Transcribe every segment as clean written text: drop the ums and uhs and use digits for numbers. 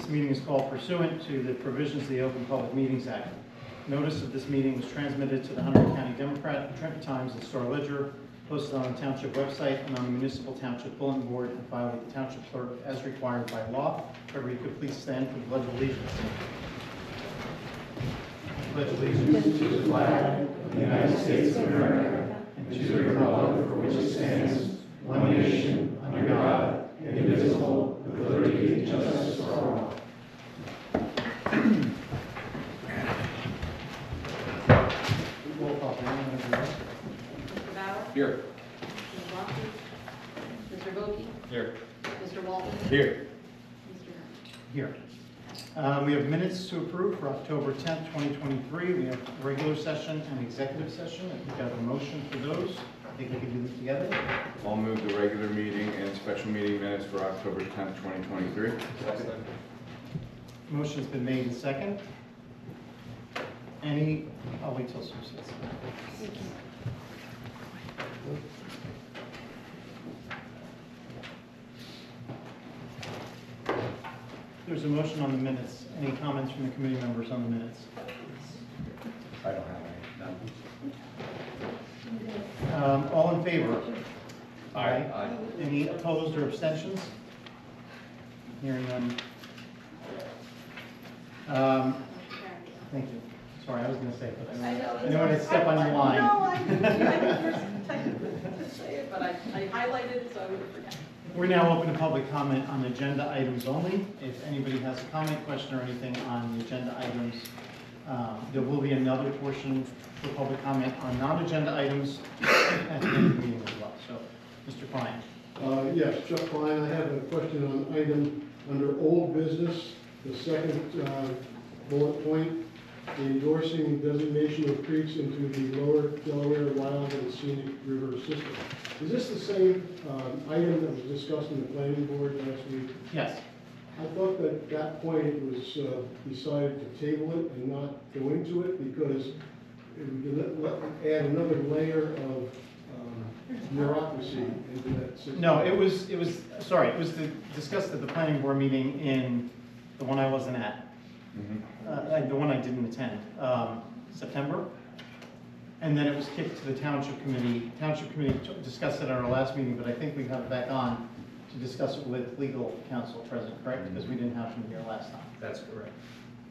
This meeting is called pursuant to the provisions of the Open Public Meetings Act. Notice of this meeting was transmitted to the Hunter County Democrat, Trenton Times, and Star Ledger, posted on the Township website and on the Municipal Township Bulletin Board, and filed with the Township Clerk as required by law. Everybody could please stand for the Pledge of Allegiance. Pledge allegiance to the flag of the United States of America and to the republic for which it stands, one nation, under God, indivisible, with liberty and justice for all. Roll call, Mr. Bauer? Here. Mrs. Lofty? Mr. Bogie? Here. Mr. Walton? Here. Mr. Herman? Here. We have minutes to approve for October 10th, 2023. We have regular session and executive session. If we have a motion for those, I think we can do them together. I'll move the regular meeting and special meeting minutes for October 10th, 2023. Second. Motion's been made and second. I'll wait till Sue says. There's a motion on the minutes. Any comments from the committee members on the minutes? I don't have any. None. All in favor? Aye. Any opposed or abstentions? Hearing none. Thank you. Sorry, I was going to say it, but I didn't want to step on your line. No, I didn't say it, but I highlighted it, so I wouldn't forget. We're now open to public comment on agenda items only. If anybody has a comment, question, or anything on the agenda items, there will be another portion for public comment on non-agenda items at the end of the meeting as well. So, Mr. Klein. Yes, Chuck Klein, I have a question on item under old business, the second bullet point, endorsing designation of creeks into the lower Delaware Wild and Scenic River System. Is this the same item that was discussed in the planning board last week? Yes. I thought that at that point it was decided to table it and not go into it because it would add another layer of bureaucracy into that system. No, it was discussed at the planning board meeting in the one I wasn't at, the one I didn't attend, September. And then it was kicked to the Township Committee. Township Committee discussed it at our last meeting, but I think we got it back on to discuss it with legal counsel present, correct? Because we didn't have him here last time. That's correct.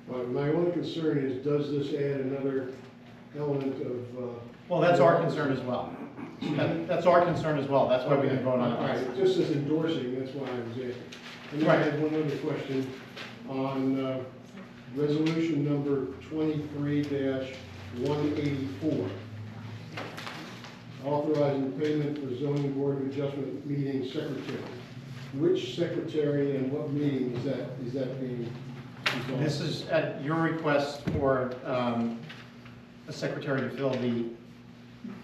Well, my only concern is, does this add another element of... Well, that's our concern as well. That's our concern as well. That's why we didn't vote on it All last right, time. just as endorsing, that's why I was asking. And then I had one other question on resolution number 23-184, authorizing payment for zoning board of adjustment meeting secretary. Which secretary and what meeting is that being resolved? This is at your request for a secretary to fill the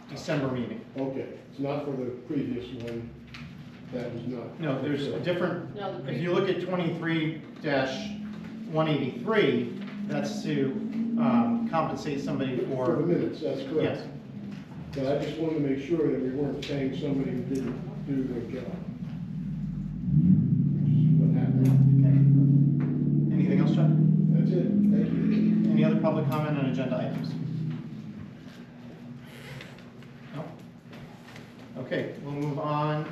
December meeting. Okay, it's not for the previous one, that was not. No, there's a different, No, the if you look at 23-183, that's to compensate somebody For the for, minutes, that's correct. yes. But I just wanted to make sure that we weren't paying somebody who didn't do their job. What happened? Okay. Anything else, Chuck? That's it, thank you. Any other public comment on agenda items? No? Okay, we'll move on.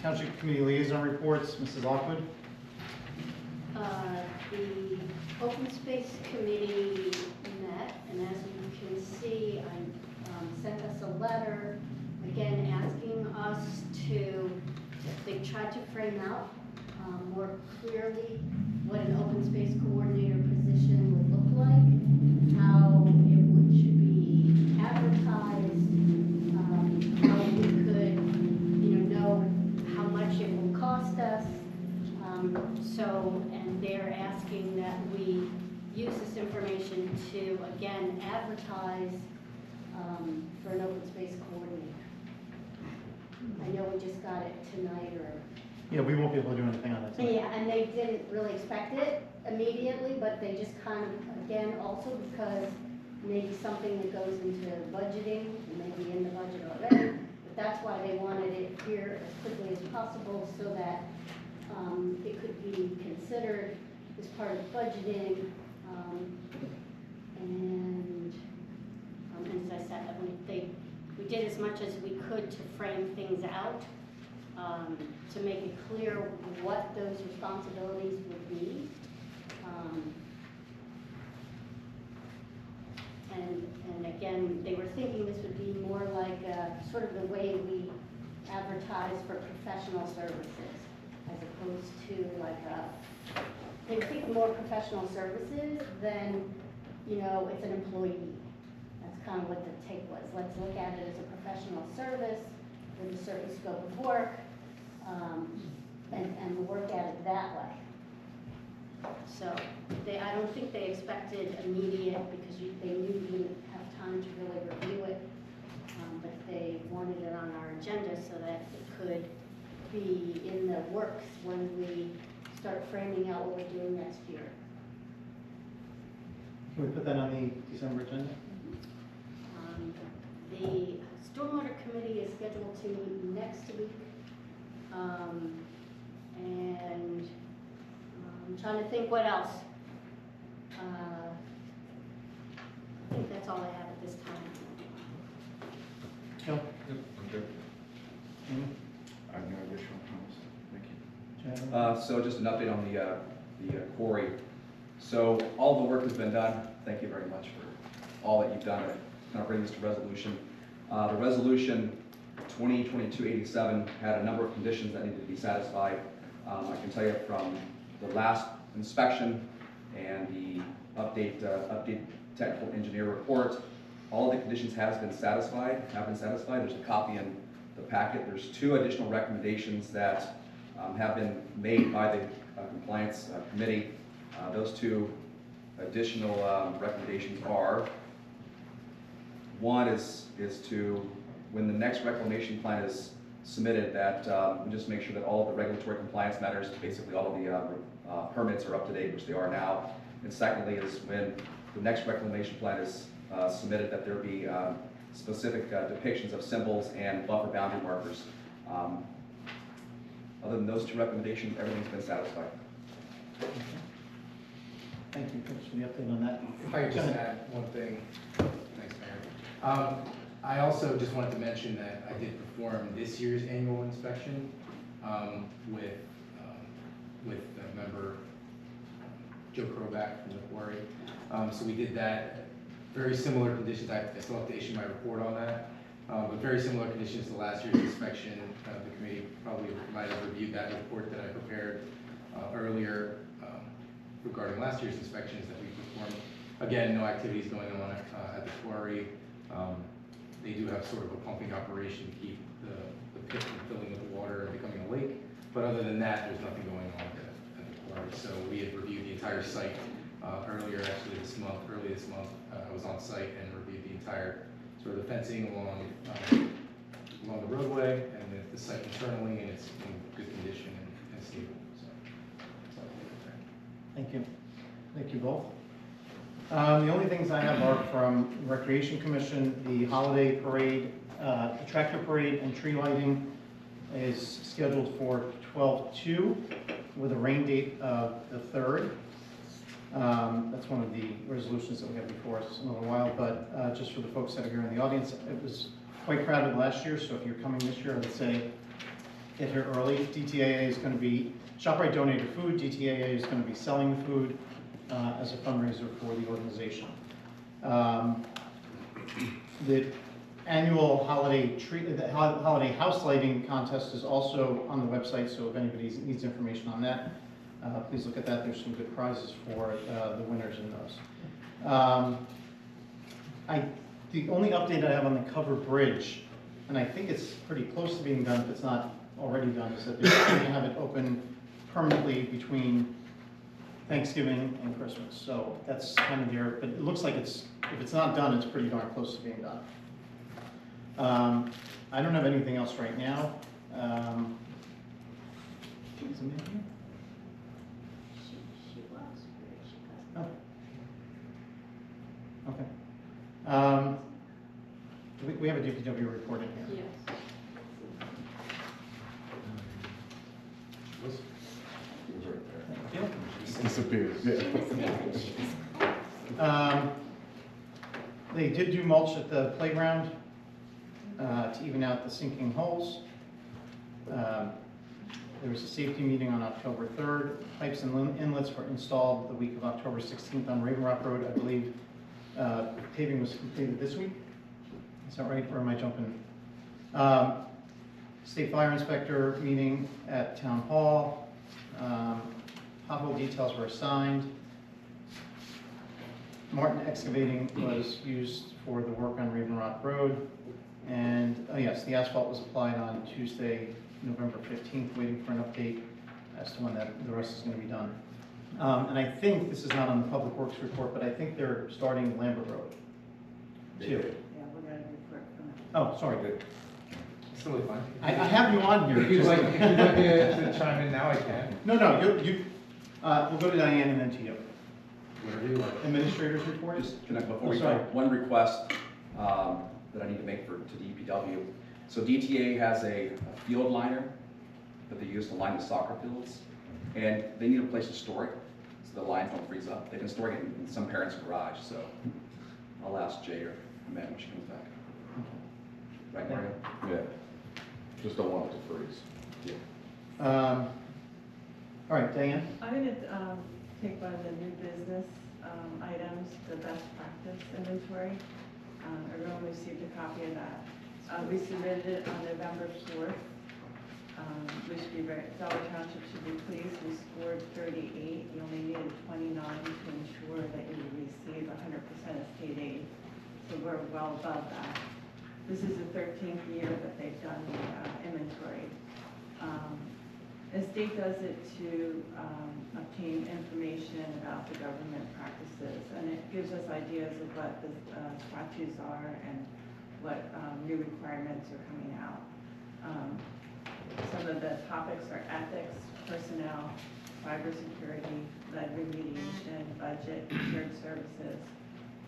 Township Committee Liaison Reports, Mrs. Lockwood. The Open Space Committee met, and as you can see, I sent us a letter, again, asking us to, they tried to frame out more clearly what an open space coordinator position would look like, how it should be advertised, how we could, know how much it will cost us. And they're asking that we use this information to, again, advertise for an open space coordinator. I know we just got it tonight Yeah, we won't be able to do anything on that tonight. yeah, and they didn't really expect it immediately, but they just kind of, again, also because maybe something that goes into budgeting, maybe in the budget already, but that's why they wanted it here as quickly as possible so that it could be considered as part of budgeting. And as I said, we did as much as we could to frame things out, to make it clear what those responsibilities would be. And again, they were thinking this would be more like sort of the way we advertise for professional services, as opposed to like they were thinking more professional services than, it's an employee. That's kind of what the take was. Let's look at it as a professional service with a certain scope of work, and work at it that way. So I don't think they expected immediate, because they knew we wouldn't have time to really review it, but they wanted it on our agenda so that it could be in the works when we start framing out what we're doing next year. Can we put that on the December agenda? The Stormwater Committee is scheduled to meet next week, and I'm trying to think what else. I think that's all I have at this time. Joe? Yep, I'm good. Amy? I have no additional comments. Thank you. Chad? So just an update on the quarry. So all the work has been done. Thank you very much for all that you've done to kind of bring this to resolution. The resolution 2022-87 had a number of conditions that needed to be satisfied. I can tell you from the last inspection and the update technical engineer report, all of the conditions have been satisfied. There's a copy in the packet. There's 2 additional recommendations that have been made by the compliance committee. Those 2 additional recommendations are: one is to, when the next reclamation plan is submitted, that we just make sure that all of the regulatory compliance matters, basically all of the permits are up to date, which they are now. And secondly is when the next reclamation plan is submitted, that there be specific depictions of symbols and buffer boundary markers. Other than those 2 recommendations, everything's been satisfied. Thank you, Chris, for the update on that. If I could just add one thing. Thanks, Mayor. I also just wanted to mention that I did perform this year's annual inspection with member Joe Kroback from the quarry. So we did that. Very similar conditions. I still have to issue my report on that. But very similar conditions to last year's inspection. The committee probably might have reviewed that report that I prepared earlier regarding last year's inspections that we performed. Again, no activities going on at the quarry. They do have sort of a pumping operation to keep the pit from filling with water and becoming a lake. But other than that, there's nothing going on at the quarry. So we had reviewed the entire site earlier, actually this month. Early this month, I was on site and reviewed the entire sort of the fencing along the roadway and the site internally, and it's in good condition and stable. So that's all I have there. Thank you. Thank you both. The only things I have are from Recreation Commission. The holiday parade, the tractor parade and tree lighting is scheduled for 12/2 with a rain date of the 3rd. That's one of the resolutions that we have before us in a little while, but just for the folks that are here in the audience, it was quite crowded last year, so if you're coming this year, I would say get here early. DTAA is going to be, ShopRite donated food, DTAA is going to be selling the food as a fundraiser for the organization. The annual holiday house lighting contest is also on the website, so if anybody needs information on that, please look at that. There's some good prizes for the winners in those. The only update I have on the cover bridge, and I think it's pretty close to being done if it's not already done, is that they're going to have it open permanently between Thanksgiving and Christmas. So that's kind of there, but it looks like if it's not done, it's pretty darn close to being done. I don't have anything else right now. Is Amanda here? She was, where did she go? Oh. Okay. We have a DPW report in here. Yes. It was right there. Thank you. It just disappears. They did do mulch at the playground to even out the sinking holes. There was a safety meeting on October 3rd. Pipes and inlets were installed the week of October 16th on Raven Rock Road. I believe paving was completed this week. Is that right, or am I jumping? State Fire Inspector meeting at Town Hall. Pothole details were assigned. Martin Excavating was used for the work on Raven Rock Road. And, oh yes, the asphalt was applied on Tuesday, November 15th, waiting for an update as to when the rest is going to be done. And I think, this is not on the Public Works report, but I think they're starting Lambert Road, too. Yeah, we're gonna report from that. Oh, sorry. It's totally fine. I have you on here. If you'd like to chime in now, I can. No, we'll go to Diane and then to you. Whatever you like. Administrator's report? Just, can I, before we Oh, sorry. go, one request that I need to make to DPW. So DTA has a field liner that they use to line the soccer fields, and they need a place to store it, so the lines don't freeze up. They've been storing it in some parents' garage, so I'll ask Jay or Matt when she comes back. Right, Mario? Yeah, just don't want it to freeze. All right, Diane? I'm gonna take one of the new business items, the best practice inventory. Everyone received a copy of that. We submitted it on November 4th. Delaware Township should be pleased. We scored 38. You only needed 29 to ensure that you would receive 100% of state aid. So we're well above that. This is the 13th year that they've done the inventory. The state does it to obtain information about the government practices, and it gives us ideas of what the statutes are and what new requirements are coming out. Some of the topics are ethics, personnel, cybersecurity, lead remediation, budget, shared services,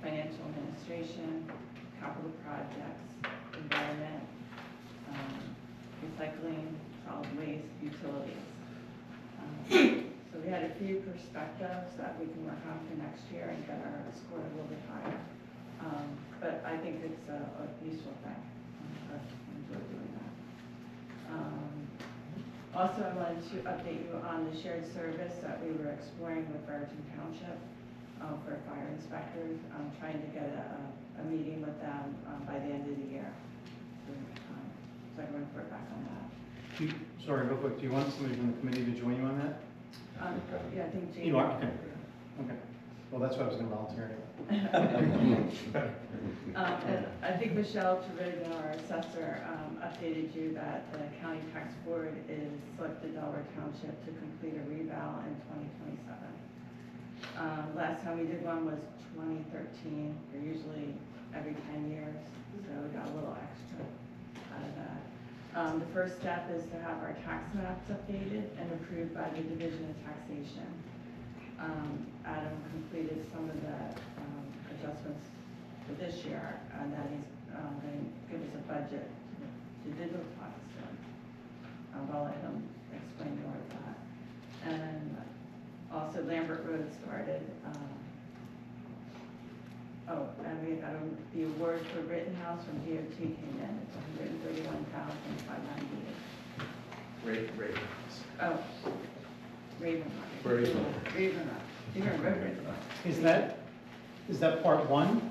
financial administration, capital projects, environment, recycling, solid waste, utilities. So we had a few perspectives that we can work on for next year and get our score a little bit higher. But I think it's a useful thing. I enjoy doing that. Also, I wanted to update you on the shared service that we were exploring with Virgin Township for fire inspectors. I'm trying to get a meeting with them by the end of the year. So I can report back on that. Sorry, real quick, do you want somebody from the committee to join you on that? Yeah, I think Jamie. You are? Okay. Okay. Well, that's why I was going to volunteer. And I think Michelle Trevino, our assessor, updated you that the county tax board is selected Delaware Township to complete a reval in 2027. Last time we did one was 2013. They're usually every 10 years, so we got a little extra out of that. The first step is to have our tax maps updated and approved by the Division of Taxation. Adam completed some of the adjustments for this year, and then he's going to give us a budget to digital tax soon. I'll let him explain more of that. And also Lambert Road started. The award for Rittenhouse from DOT came in. It's $131,598. Ravens. Oh, Raven Rock. Raven Rock. You heard Raven Rock. Is that part one?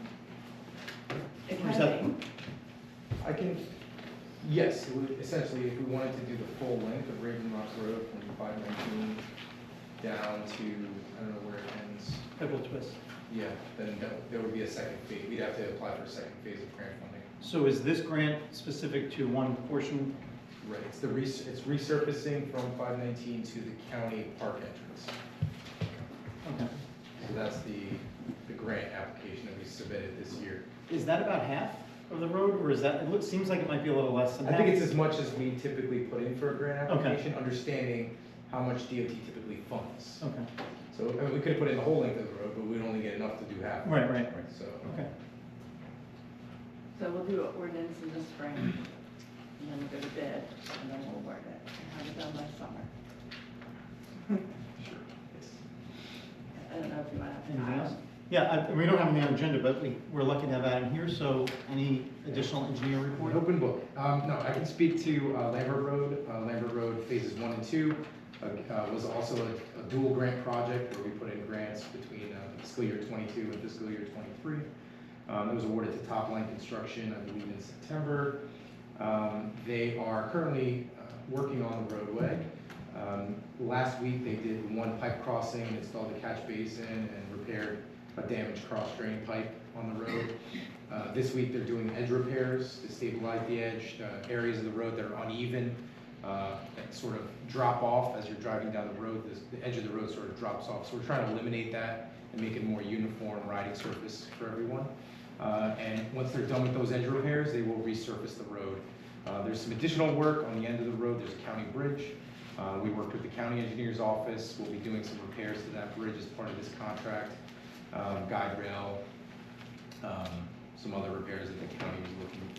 It Or is can that- be. I can, yes, it would, essentially, if we wanted to do the full length of Raven Rock Road from 519 down to, I don't know where it ends. Federal twist. Yeah, then there would be a second phase. We'd have to apply for a second phase of grant funding. So is this grant specific to one portion? Right, it's it's resurfacing from 519 to the county park entrance. Okay. So that's the grant application that we submitted this year. Is that about half of the road, or is that, seems like it might be a little less than half? I think it's as much as we typically put in for a grant Okay. application, understanding how much DOT typically funds. Okay, So I mean, we could have put in the whole length of the road, but we'd only get enough to do half. right. So. Okay. So we'll do an ordinance in the spring, and then we'll go to bid, and then we'll award it, and have it done by summer. Sure. Yes. And else you might have to Anything add. else? Yeah, we don't have anything on the agenda, but we're lucky to have Adam here, so any additional engineer An report? open book. No, I can speak to Lambert Road. Lambert Road phases 1 and 2 was also a dual grant project where we put in grants between fiscal year 22 and fiscal year 23. It was awarded to Top Line Construction, I believe, in September. They are currently working on the roadway. Last week, they did one pipe crossing, installed a catch basin, and repaired a damaged cross drain pipe on the road. This week, they're doing edge repairs to stabilize the edge, areas of the road that are uneven, that sort of drop off as you're driving down the road. The edge of the road sort of drops off. So we're trying to eliminate that and make it a more uniform riding surface for everyone. And once they're done with those edge repairs, they will resurface the road. There's some additional work on the end of the road. There's a county bridge. We worked with the county engineer's office. We'll be doing some repairs to that bridge as part of this contract. Guide rail, some other repairs that the county was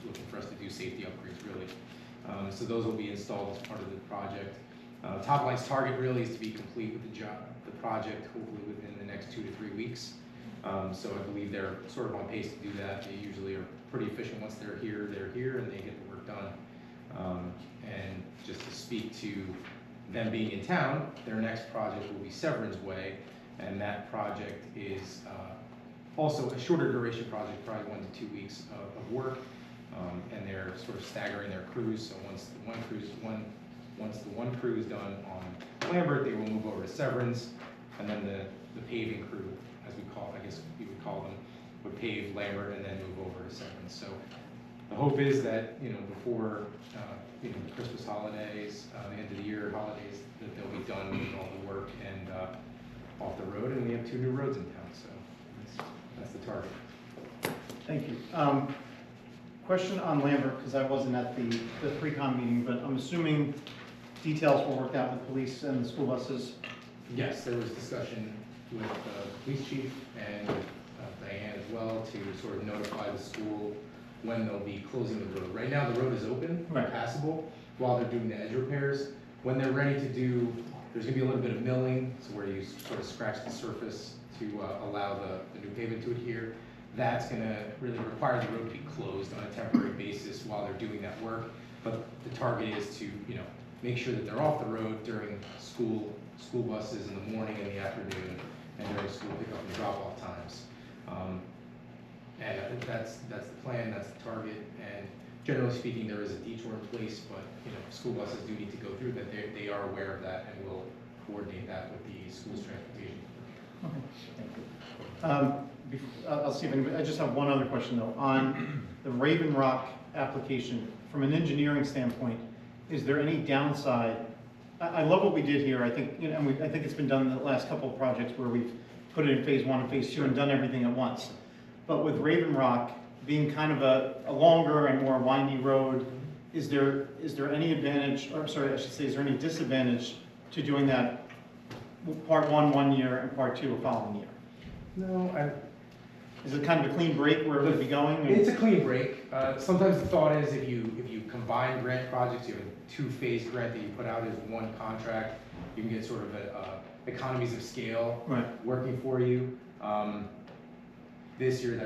looking for us to do, safety upgrades really. So those will be installed as part of the project. Top Line's target really is to be complete with the project hopefully within the next 2 to 3 weeks. So I believe they're sort of on pace to do that. They usually are pretty efficient. Once they're here, and they get the work done. And just to speak to them being in town, their next project will be Severin's Way, and that project is also a shorter duration project, probably 1 to 2 weeks of work. And they're sort of staggering their crews. So once the one crew is done on Lambert, they will move over to Severin's, and then the paving crew, as we call, I guess you would call them, would pave Lambert and then move over to Severin's. So the hope is that before the Christmas holidays, the end of the year holidays, that they'll be done with all the work and off the road, and we have 2 new roads in town. So that's the target. Thank you. Question on Lambert, because I wasn't at the pre-con meeting, but I'm assuming details were worked out with police and the school buses. Yes, there was discussion with the police chief and Diane as well to sort of notify the school when they'll be closing the road. Right now, the road is open, Right. passable, while they're doing the edge repairs. When they're ready to do, there's gonna be a little bit of milling, so where you sort of scratch the surface to allow the new pavement to adhere. That's gonna really require the road to be closed on a temporary basis while they're doing that work. But the target is to, make sure that they're off the road during school buses in the morning and the afternoon, and during school pickup and drop-off times. And that's the plan, that's the target, and generally speaking, there is a detour in place, but, school buses do need to go through that. They are aware of that, and we'll coordinate that with the school's transportation. Okay, thank you. I'll see if anybody, I just have one other question though. On the Raven Rock application, from an engineering standpoint, is there any downside? I love what we did here. I think, I think it's been done in the last couple of projects where we've put it in phase 1 and phase 2 and done everything at once. But with Raven Rock being kind of a longer and more windy road, is there any advantage, or sorry, I should say, is there any disadvantage to doing that part 1 year and part 2 a following year? No, Is it kind of a clean break where it would be going? It's a clean break. Sometimes the thought is if you combine grant projects, you have a 2-phase grant that you put out as one contract, you can get sort of economies of scale working for you. This year,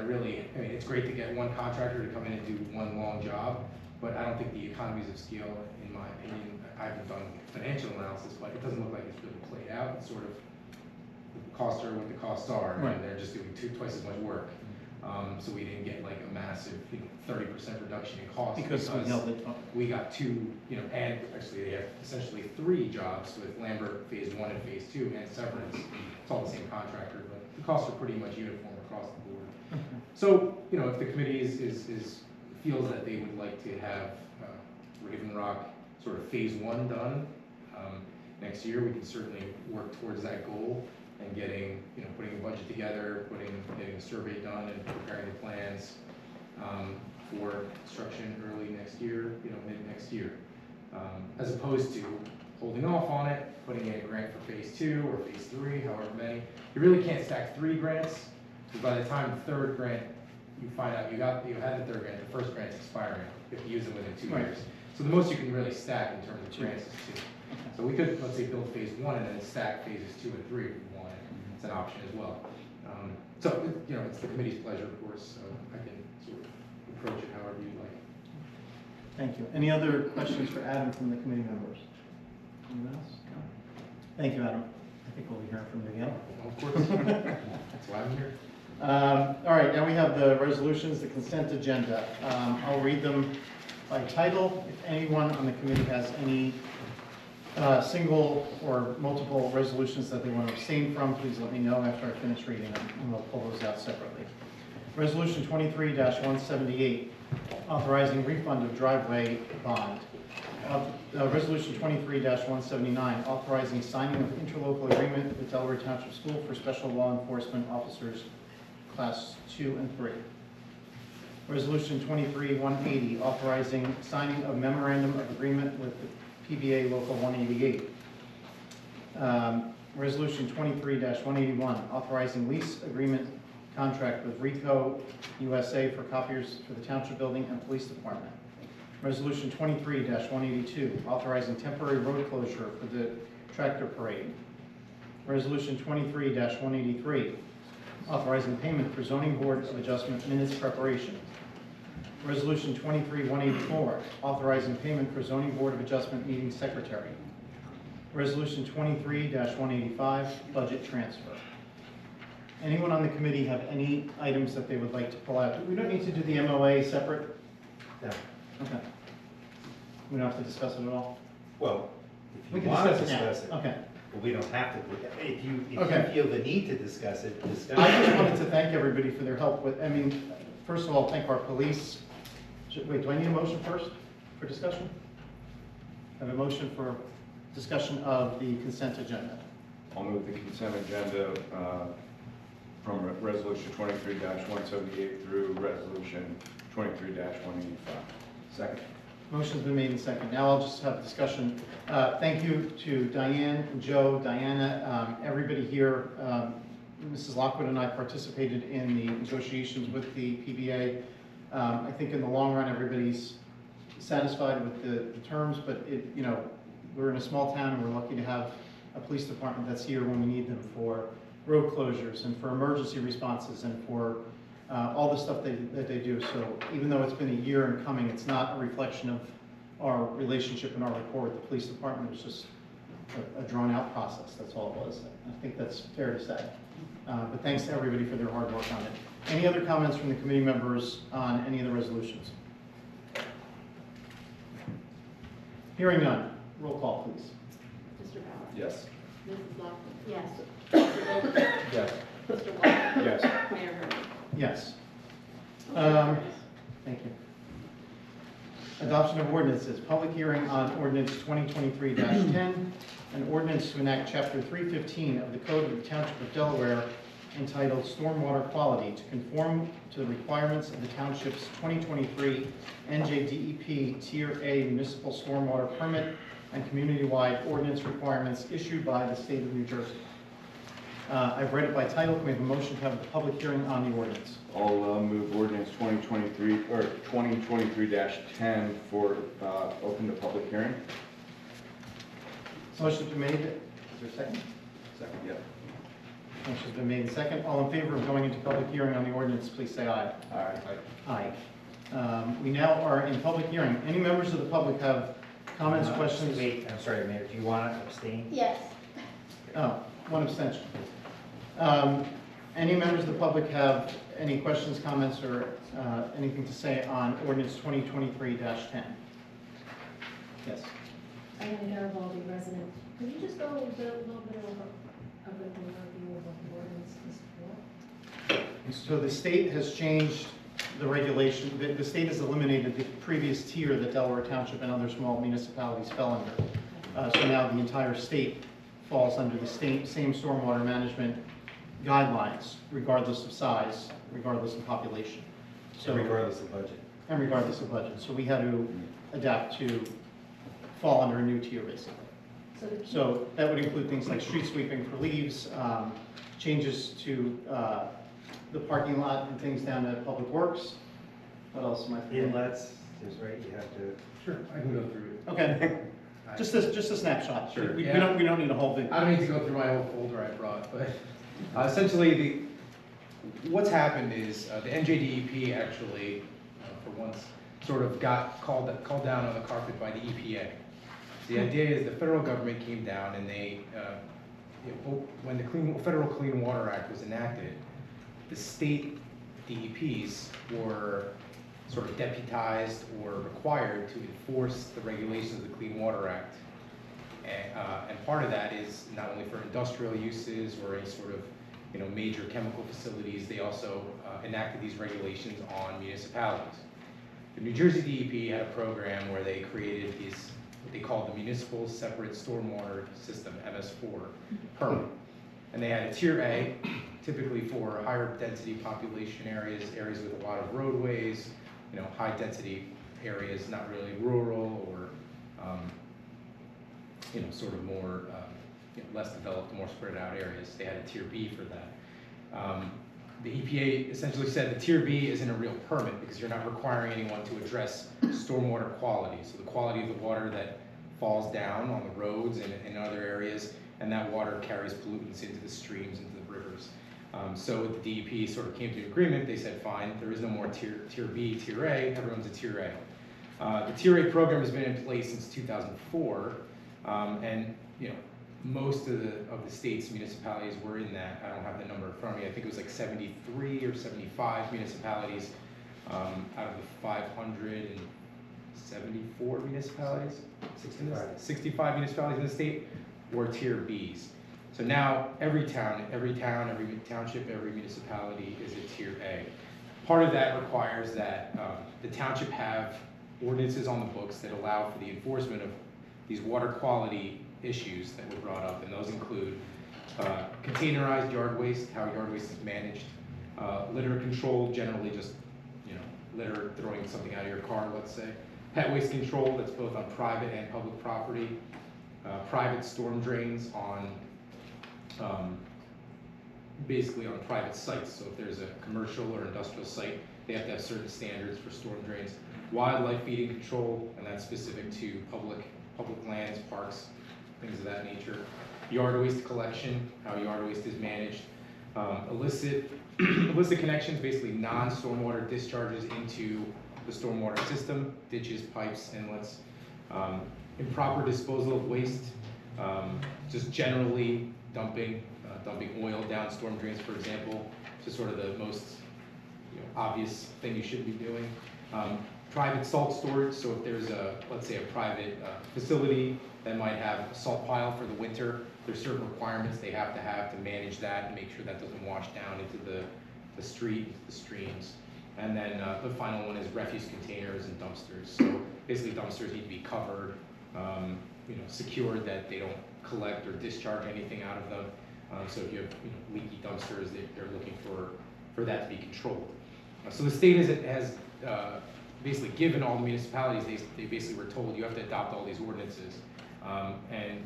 it's great to get one contractor to come in and do one long job, but I don't think the economies of scale, in my opinion, I haven't done financial analysis, but it doesn't look like it's really played out. It's sort of the costs are what the costs are, and they're just doing twice as much work. So we didn't get like a massive 30% reduction in cost Because we held it up. we got 2, and actually they have essentially 3 jobs with Lambert phase 1 and phase 2 and Severin's. It's all the same contractor, but the costs are pretty much uniform across the board. So, if the committee feels that they would like to have Raven Rock sort of phase 1 done next year, we can certainly work towards that goal and getting, putting a budget together, getting a survey done and preparing the plans for construction early next year, mid next year. As opposed to holding off on it, putting in a grant for phase 2 or phase 3, however many. You really can't stack 3 grants, because by the time the 3rd grant, you find out you had the 3rd grant, the 1st grant's expiring, you have to use them within 2 years. So the most you can really stack in terms of grants is 2. So we could, let's say, build phase 1 and then stack phases 2 and 3 if we wanted. it's an option as well. So, you know, it's the committee's pleasure, of course, so I can sort of approach it however you like. Thank you. Any other questions for Adam from the committee members? Anyone else? No? Thank you, Adam. I think we'll be hearing from you again. Of course, that's why I'm here. All right, now we have the resolutions, the consent agenda. I'll read them by title. If anyone on the committee has any single or multiple resolutions that they want to abstain from, please let me know after I finish reading them, and we'll pull those out separately. Resolution 23-178, authorizing refund of driveway bond. Resolution 23-179, authorizing signing of interlocal agreement with Delaware Township School for special law enforcement officers, class 2 and 3. Resolution 23-180, authorizing signing of memorandum of agreement with the PBA Local 188. Resolution 23-181, authorizing lease agreement contract with Rico USA for copiers for the Township Building and Police Department. Resolution 23-182, authorizing temporary road closure for the tractor parade. Resolution 23-183, authorizing payment for zoning board of adjustment minutes preparation. Resolution 23-184, authorizing payment for zoning board of adjustment meeting secretary. Resolution 23-185, budget transfer. Anyone on the committee have any items that they would like to pull out? We don't need to do the MOA separate? No. Okay. We don't have to discuss it at all? Well, We if you can want to discuss it now. discuss it, Okay. but we don't have to. If you Okay. feel the need to discuss it, discuss I just it. wanted to thank everybody for their help with, first of all, thank our police. Wait, do I need a motion first for discussion? I have a motion for discussion of the consent agenda. I'll move the consent agenda from resolution 23-178 through resolution 23-185. Second. Motion's been made in second. Now I'll just have discussion. Thank you to Diane, Joe, Diana, everybody here. Mrs. Lockwood and I participated in the negotiations with the PBA. I think in the long run, everybody's satisfied with the terms, but we're in a small town and we're lucky to have a police department that's here when we need them for road closures and for emergency responses and for all the stuff that they do. So even though it's been a year in coming, it's not a reflection of our relationship and our rapport with the police department. It was just a drawn-out process. That's all it was. I think that's fair to say. But thanks to everybody for their hard work on it. Any other comments from the committee members on any of the resolutions? Hearing none. Roll call, please. Mr. Bauer? Yes. Mrs. Lockwood? Yes. Mr. Goldberg? Yes. Mr. Walker? Yes. Mayor Hurd? Yes. Thank you. Adoption of ordinances. Public hearing on ordinance 2023-10, an ordinance to enact Chapter 315 of the Code of the Township of Delaware entitled Stormwater Quality to conform to the requirements of the Township's 2023 NJDEP Tier A Municipal Stormwater Permit and community-wide ordinance requirements issued by the state of New Jersey. I've read it by title. Can we have a motion to have the public hearing on the ordinance? I'll move ordinance 2023-10 for open to public hearing. Motion's been made. Is there a second? Second, yeah. Motion's been made and second. All in favor of going into public hearing on the ordinance, please say aye. Aye. Aye. We now are in public hearing. Any members of the public have comments, questions? Wait, I'm sorry, Mayor, do you want to abstain? Yes. Oh, one abstention. Any members of the public have any questions, comments, or anything to say on ordinance 2023-10? Yes. I am a Garibaldi resident. Could you just go a little bit of an overview of what the ordinance is for? So the state has changed the regulation. The state has eliminated the previous tier that Delaware Township and other small municipalities fell under. So now the entire state falls under the same stormwater management guidelines, regardless of size, regardless of population. So regardless of budget. And regardless of budget. So we had to adapt to fall under a new tier, basically. So that would include things like street sweeping for leaves, changes to the parking lot and things down at Public Works. What else am I forgetting? Inlets, there's right, you have to. Sure, I can go through it. Okay, just a snapshot. Sure. We don't need a whole big. I don't need to go through my whole folder I brought, but Essentially, what's happened is the NJDEP actually, for once, sort of got called down on the carpet by the EPA. The idea is the federal government came down and they, when the Federal Clean Water Act was enacted, the state DEPs were sort of deputized or required to enforce the regulations of the Clean Water Act. And part of that is not only for industrial uses or any sort of major chemical facilities, they also enacted these regulations on municipalities. The New Jersey DEP had a program where they created these, what they called the Municipal Separate Stormwater System, MS4 permit. And they had a tier A, typically for higher density population areas, areas with a lot of roadways, high density areas, not really rural or, sort of more, less developed, more spread out areas. They had a tier B for that. The EPA essentially said the tier B isn't a real permit because you're not requiring anyone to address stormwater quality. So the quality of the water that falls down on the roads and in other areas, and that water carries pollutants into the streams, into the rivers. So the DEP sort of came to an agreement. They said, fine, there is no more tier B, tier A, everyone's a tier A. The tier A program has been in place since 2004, and most of the state's municipalities were in that. I don't have the number in front of me. I think it was like 73 or 75 municipalities out of the 574 municipalities. 65 municipalities in the state were tier Bs. So now every town, every township, every municipality is a tier A. Part of that requires that the township have ordinances on the books that allow for the enforcement of these water quality issues that were brought up, and those include containerized yard waste, how yard waste is managed, litter control, generally just litter, throwing something out of your car, let's say, pet waste control, that's both on private and public property, private storm drains on basically on private sites. So if there's a commercial or industrial site, they have to have certain standards for storm drains, wildlife feeding control, and that's specific to public lands, parks, things of that nature. Yard waste collection, how yard waste is managed. Illicit connections, basically non-stormwater discharges into the stormwater system, ditches, pipes, inlets. Improper disposal of waste, just generally dumping oil down storm drains, for example, just sort of the most obvious thing you should be doing. Private salt storage, so if there's let's say a private facility that might have a salt pile for the winter, there's certain requirements they have to manage that and make sure that doesn't wash down into the street, into the streams. And then the final one is refuse containers and dumpsters. So basically dumpsters need to be covered, secured that they don't collect or discharge anything out of them. So if you have leaky dumpsters, they're looking for that to be controlled. So the state has basically given all the municipalities, they basically were told you have to adopt all these ordinances. And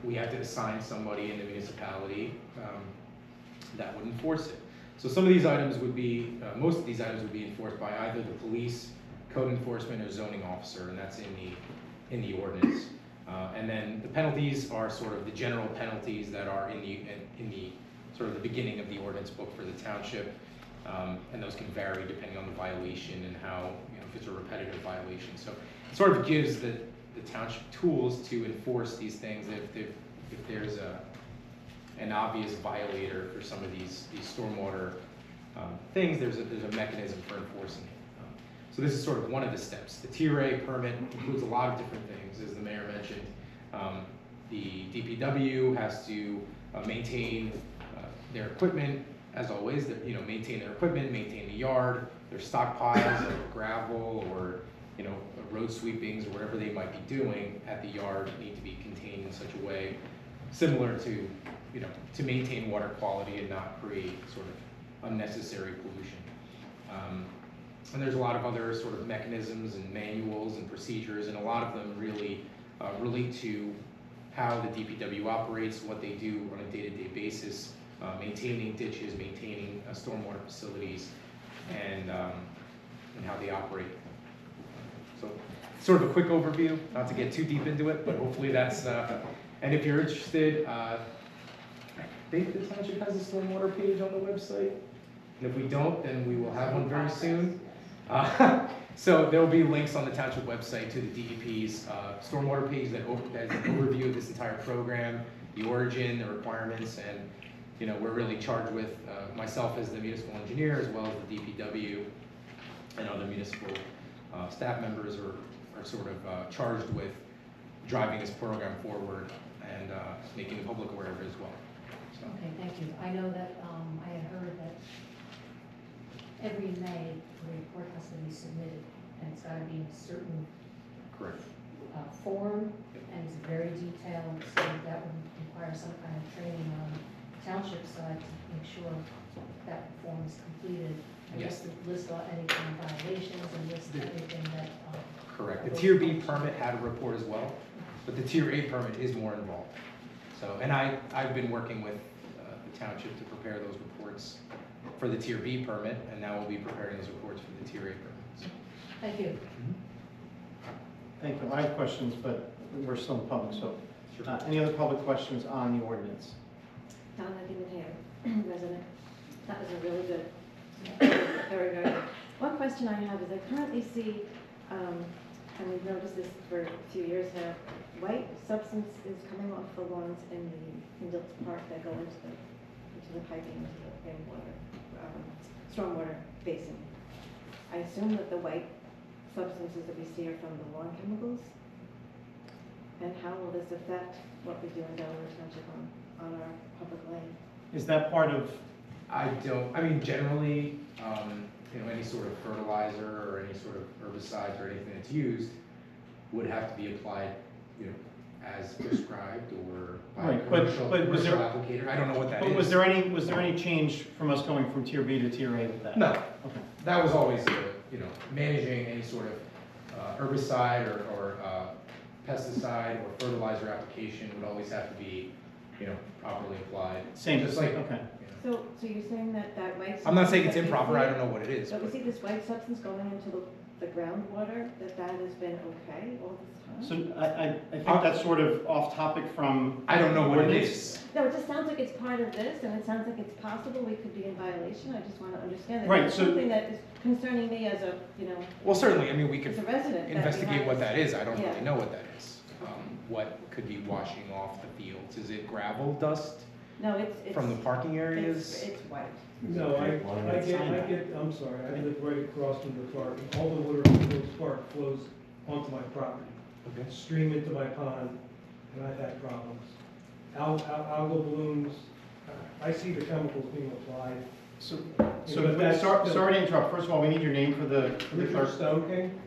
we have to assign somebody in the municipality that would enforce it. So some of these items would be, most of these items would be enforced by either the police, code enforcement, or zoning officer, and that's in the ordinance. And then the penalties are sort of the general penalties that are in the sort of the beginning of the ordinance book for the township. And those can vary depending on the violation and how, if it's a repetitive violation. So it sort of gives the township tools to enforce these things if there's an obvious violator for some of these stormwater things, there's a mechanism for enforcing it. So this is sort of one of the steps. The Tier A permit includes a lot of different things, as the mayor mentioned. The DPW has to maintain their equipment, as always, maintain their equipment, maintain the yard, their stockpiles of gravel or road sweepings or whatever they might be doing at the yard need to be contained in such a way similar to to maintain water quality and not create sort of unnecessary pollution. And there's a lot of other sort of mechanisms and manuals and procedures, and a lot of them really relate to how the DPW operates, what they do on a day-to-day basis, maintaining ditches, maintaining stormwater facilities, and how they operate. So sort of a quick overview, not to get too deep into it, but hopefully that's, and if you're interested, think the township has a stormwater page on the website. And if we don't, then we will have one very soon. So there will be links on the township website to the DEP's stormwater page that has an overview of this entire program, the origin, the requirements, and you know, we're really charged with, myself as the municipal engineer, as well as the DPW and other municipal staff members are sort of charged with driving this program forward and making the public aware of it as well. So. Okay, thank you. I know that, I had heard that every May, the report has to be submitted, and it's gotta be in a certain Correct. form, and it's very detailed, so that would require some kind of training on the township side to make sure that form is completed. And Yes. list out any kind of violations and list everything that. Correct. The Tier B permit had a report as well, but the Tier A permit is more involved. So, and I've been working with the township to prepare those reports for the Tier B permit, and now we'll be preparing those reports for the Tier A permits. Thank you. Thank you. I have questions, but we're still in public, so. Sure. Any other public questions on the ordinance? Donna DiMatteo, resident. That was a really good, very good. One question I have is I currently see, and we've noticed this for a few years now, white substance is coming off the lawns in Diltz Park that go into the piping, into the rainwater, stormwater basin. I assume that the white substances that we see are from the lawn chemicals? And how will this affect what we do in Delaware Township on our public lane? Is that part of, I mean, generally, you know, any sort of fertilizer or any sort of herbicides or anything that's used would have to be applied, you know, as prescribed or by a Right, but was commercial there- applicator. I don't know what that is. but was there any change from us going from Tier B to Tier A with that? No, Okay. that was always, you know, managing any sort of herbicide or pesticide or fertilizer application would always have to be, you know, properly applied. Same, Just like, okay. you know. So you're saying that white substance? I'm not saying it's that we improper, see- I don't know what it is. But we but- see this white substance going into the groundwater, that has been okay all this time? So I think that's sort of off topic from. I don't know what it ordinance. is. No, it just sounds like it's part of this, and it sounds like it's possible we could be in violation. I just want to understand that. Right, It's so- something that is concerning me as a, you know, Well, certainly, I mean, we as could a resident. that investigate we what have- that is, I don't Yeah. really know what that is. What could be washing off the fields? Is it gravel dust No, it's. from the parking areas? It's white. No, I'm sorry, I live right across from the park, and all the water from Hills Park flows onto my property, Okay. stream into my pond, and I've had problems. Algal blooms, I see the chemicals being applied. So, But that's still- sorry to interrupt. First of all, we need your name for the Richard clerk. Stone King,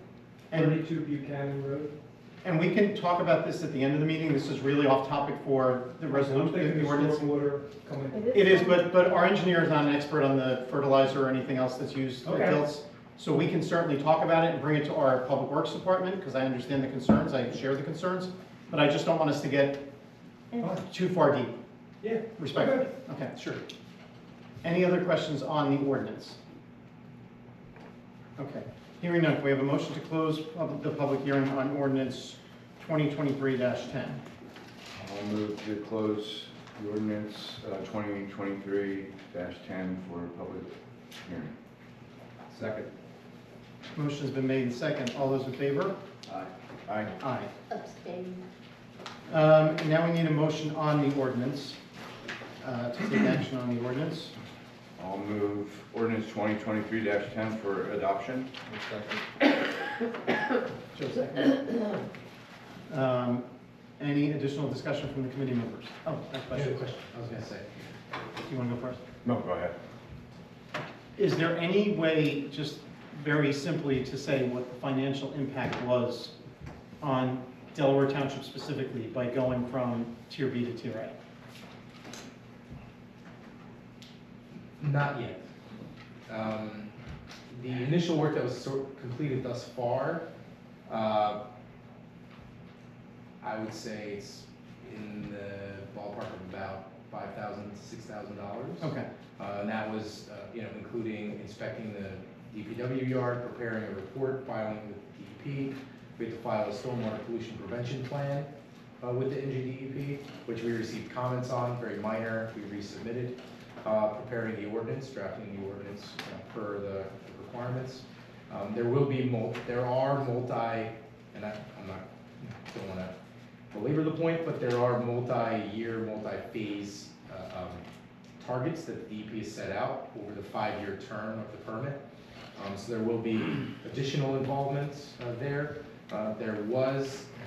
And, 32 Buchanan Road. and we can talk about this at the end of the meeting. This is really off topic for the I'm resolution, thinking the the ordinance. stormwater coming. It is, but our engineer is not an expert on the fertilizer or anything else that's used at Okay. Diltz. So we can certainly talk about it and bring it to our Public Works Department, because I understand the concerns, I share the concerns, but I just don't want us to get And too far deep, Yeah. respectfully. Okay, sure. Any other questions on the ordinance? Okay, hearing none, we have a motion to close the public hearing on ordinance 2023-10. I'll move to close the ordinance 2023-10 for public hearing. Second. Motion's been made and second. All those in favor? Aye. Aye. Aye. Abstain. Now we need a motion on the ordinance, to take action on the ordinance. I'll move ordinance 2023-10 for adoption. Joe, second. Any additional discussion from the committee members? Oh, that's I have a question. question, I was gonna say. You want to go first? No, go ahead. Is there any way, just very simply, to say what the financial impact was on Delaware Township specifically by going from Tier B to Tier A? Not yet. The initial work that was completed thus far, I would say it's in the ballpark of about $5,000 to $6,000. Okay, And that was, you know, including inspecting the DPW yard, preparing a report, filing with DEP. We had to file a stormwater pollution prevention plan, with the NGDEP, which we received comments on, very minor, we resubmitted, preparing the ordinance, drafting the ordinance per the requirements. There are multi, and don't want to belabor the point, but there are multi-year, multi-phase targets that the DEP has set out over the 5-year term of the permit. So there will be additional involvements there. There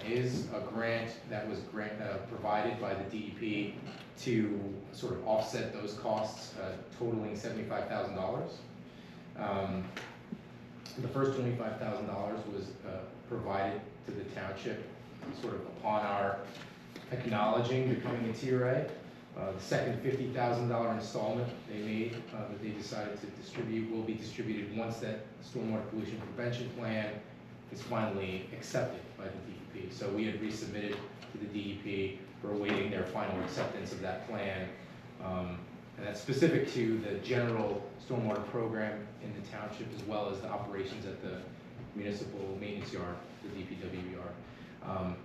is a grant that was provided by the DEP to sort of offset those costs, totaling $75,000. The first $25,000 was provided to the township sort of upon our acknowledging becoming a Tier A. The second $50,000 installment they made that they decided to distribute will be distributed once that stormwater pollution prevention plan is finally accepted by the DEP. So we had resubmitted to the DEP. We're awaiting their final acceptance of that plan. And that's specific to the general stormwater program in the township as well as the operations at the municipal maintenance yard, the DPW yard.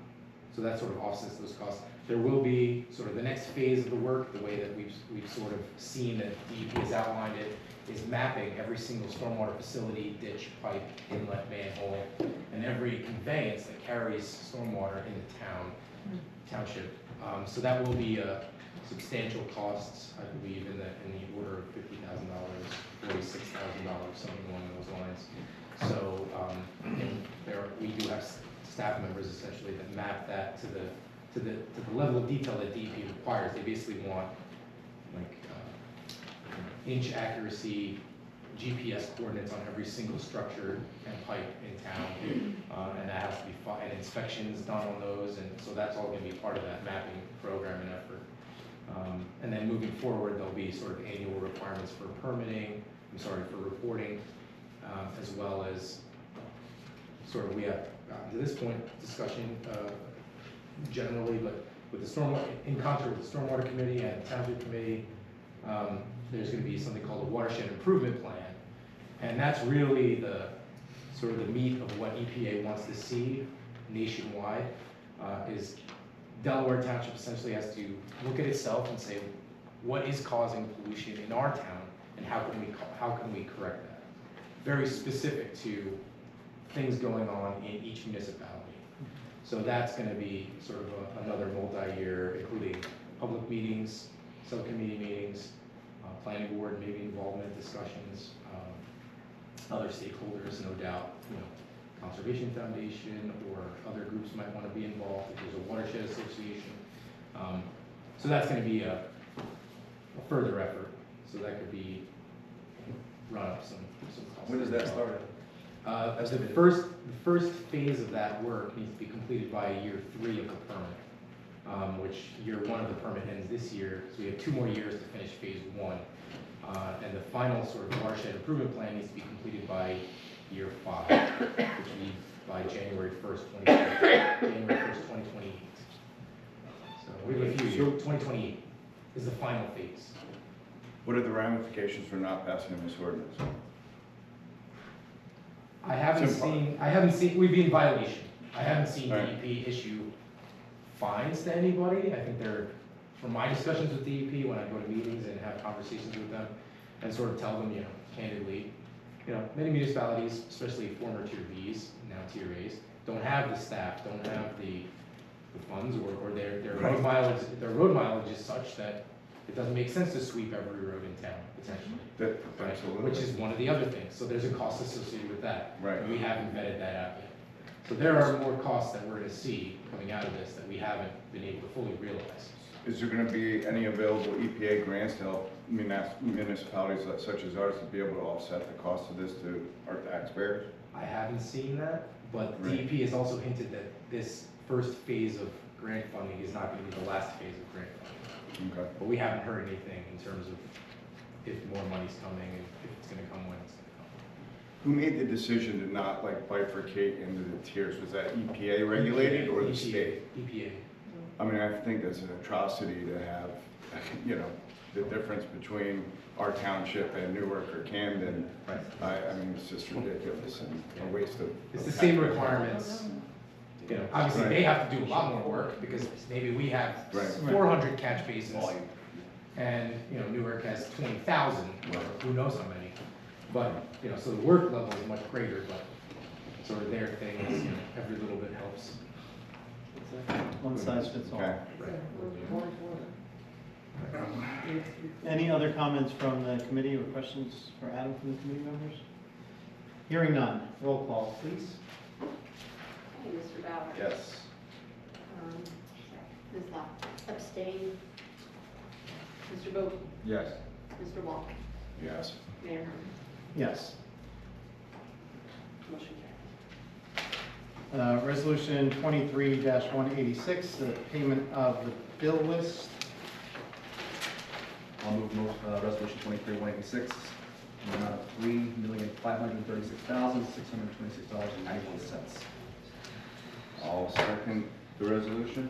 So that sort of offsets those costs. There will be sort of the next phase of the work, the way that we've sort of seen that DEP has outlined it, is mapping every single stormwater facility, ditch, pipe, inlet, manhole, and every conveyance that carries stormwater in the township. So that will be substantial costs, I believe, in the order of $50,000, $46,000, something along those lines. So we do have staff members essentially that map that to the level of detail that DEP requires. They basically want like inch accuracy, GPS coordinates on every single structure and pipe in town, and that has to be and inspections done on those, and so that's all going to be part of that mapping program and effort. And then moving forward, there'll be sort of annual requirements for permitting, for reporting, as well as sort of we have to this point discussion generally, but with the stormwater, in concert with the stormwater committee and the township committee, there's going to be something called a watershed improvement plan, and that's really the sort of the meat of what EPA wants to see nationwide. Is Delaware Township essentially has to look at itself and say, what is causing pollution in our town, and how can we correct that? Very specific to things going on in each municipality. So that's going to be sort of another multi-year, including public meetings, subcommittee meetings, planning board, maybe involvement discussions, other stakeholders, no doubt, Conservation Foundation or other groups might want to be involved if there's a watershed association. So that's going to be a further effort. So that could be run up some costs. When does that start? The first phase of that work needs to be completed by year 3 of the permit, which year 1 of the permit ends this year, so we have 2 more years to finish phase 1. And the final sort of watershed improvement plan needs to be completed by year 5, which will be by January 1st, 2028. So we have a few years. 2028 is the final phase. What are the ramifications for not passing this ordinance? I haven't seen, we'd be in violation. I haven't seen Right. DEP issue fines to anybody. I think they're, from my discussions with DEP, when I go to meetings and have conversations with them, and sort of tell them, candidly, many municipalities, especially former Tier Bs, now Tier As, don't have the staff, don't have the funds, or their road mileage is such that it doesn't make sense to sweep every road in town, potentially. Absolutely. Which is one of the other things. So there's a cost associated with that. Right. And we haven't vetted that out yet. So there are more costs that we're going to see coming out of this that we haven't been able to fully realize. Is there going to be any available EPA grants to help municipalities such as ours to be able to offset the cost of this to our taxpayers? I haven't seen that, but Right. DEP has also hinted that this first phase of grant funding is not going to be the last phase of grant funding. Okay. But we haven't heard anything in terms of if more money's coming and if it's going to come, when it's going to come. Who made the decision to not bifurcate into the tiers? Was that EPA regulated or the state? EPA. I mean, I think that's an atrocity to have, the difference between our township and Newark or Camden. Right. I mean, it's just ridiculous and a waste of. It's the same requirements. You know, obviously, Right. they have to do a lot more work, because maybe we have Right. 400 catch basins, and, you know, Newark has 20,000, or who knows how many. But, you know, so the work level is much greater, but sort of their thing is, you know, every little bit helps. One size fits all. Okay. Any other comments from the committee or questions for Adam from the committee members? Hearing none, roll call, please. Okay, Mr. Bauer? Yes. Ms. Locke? Abstain. Mr. Bowden? Yes. Mr. Walker? Yes. Mayor Herman? Yes. Motion carries. Resolution 23-186, the payment of the bill list. I'll move resolution 23-186, in the amount of $3,536,626.91. I'll second the resolution.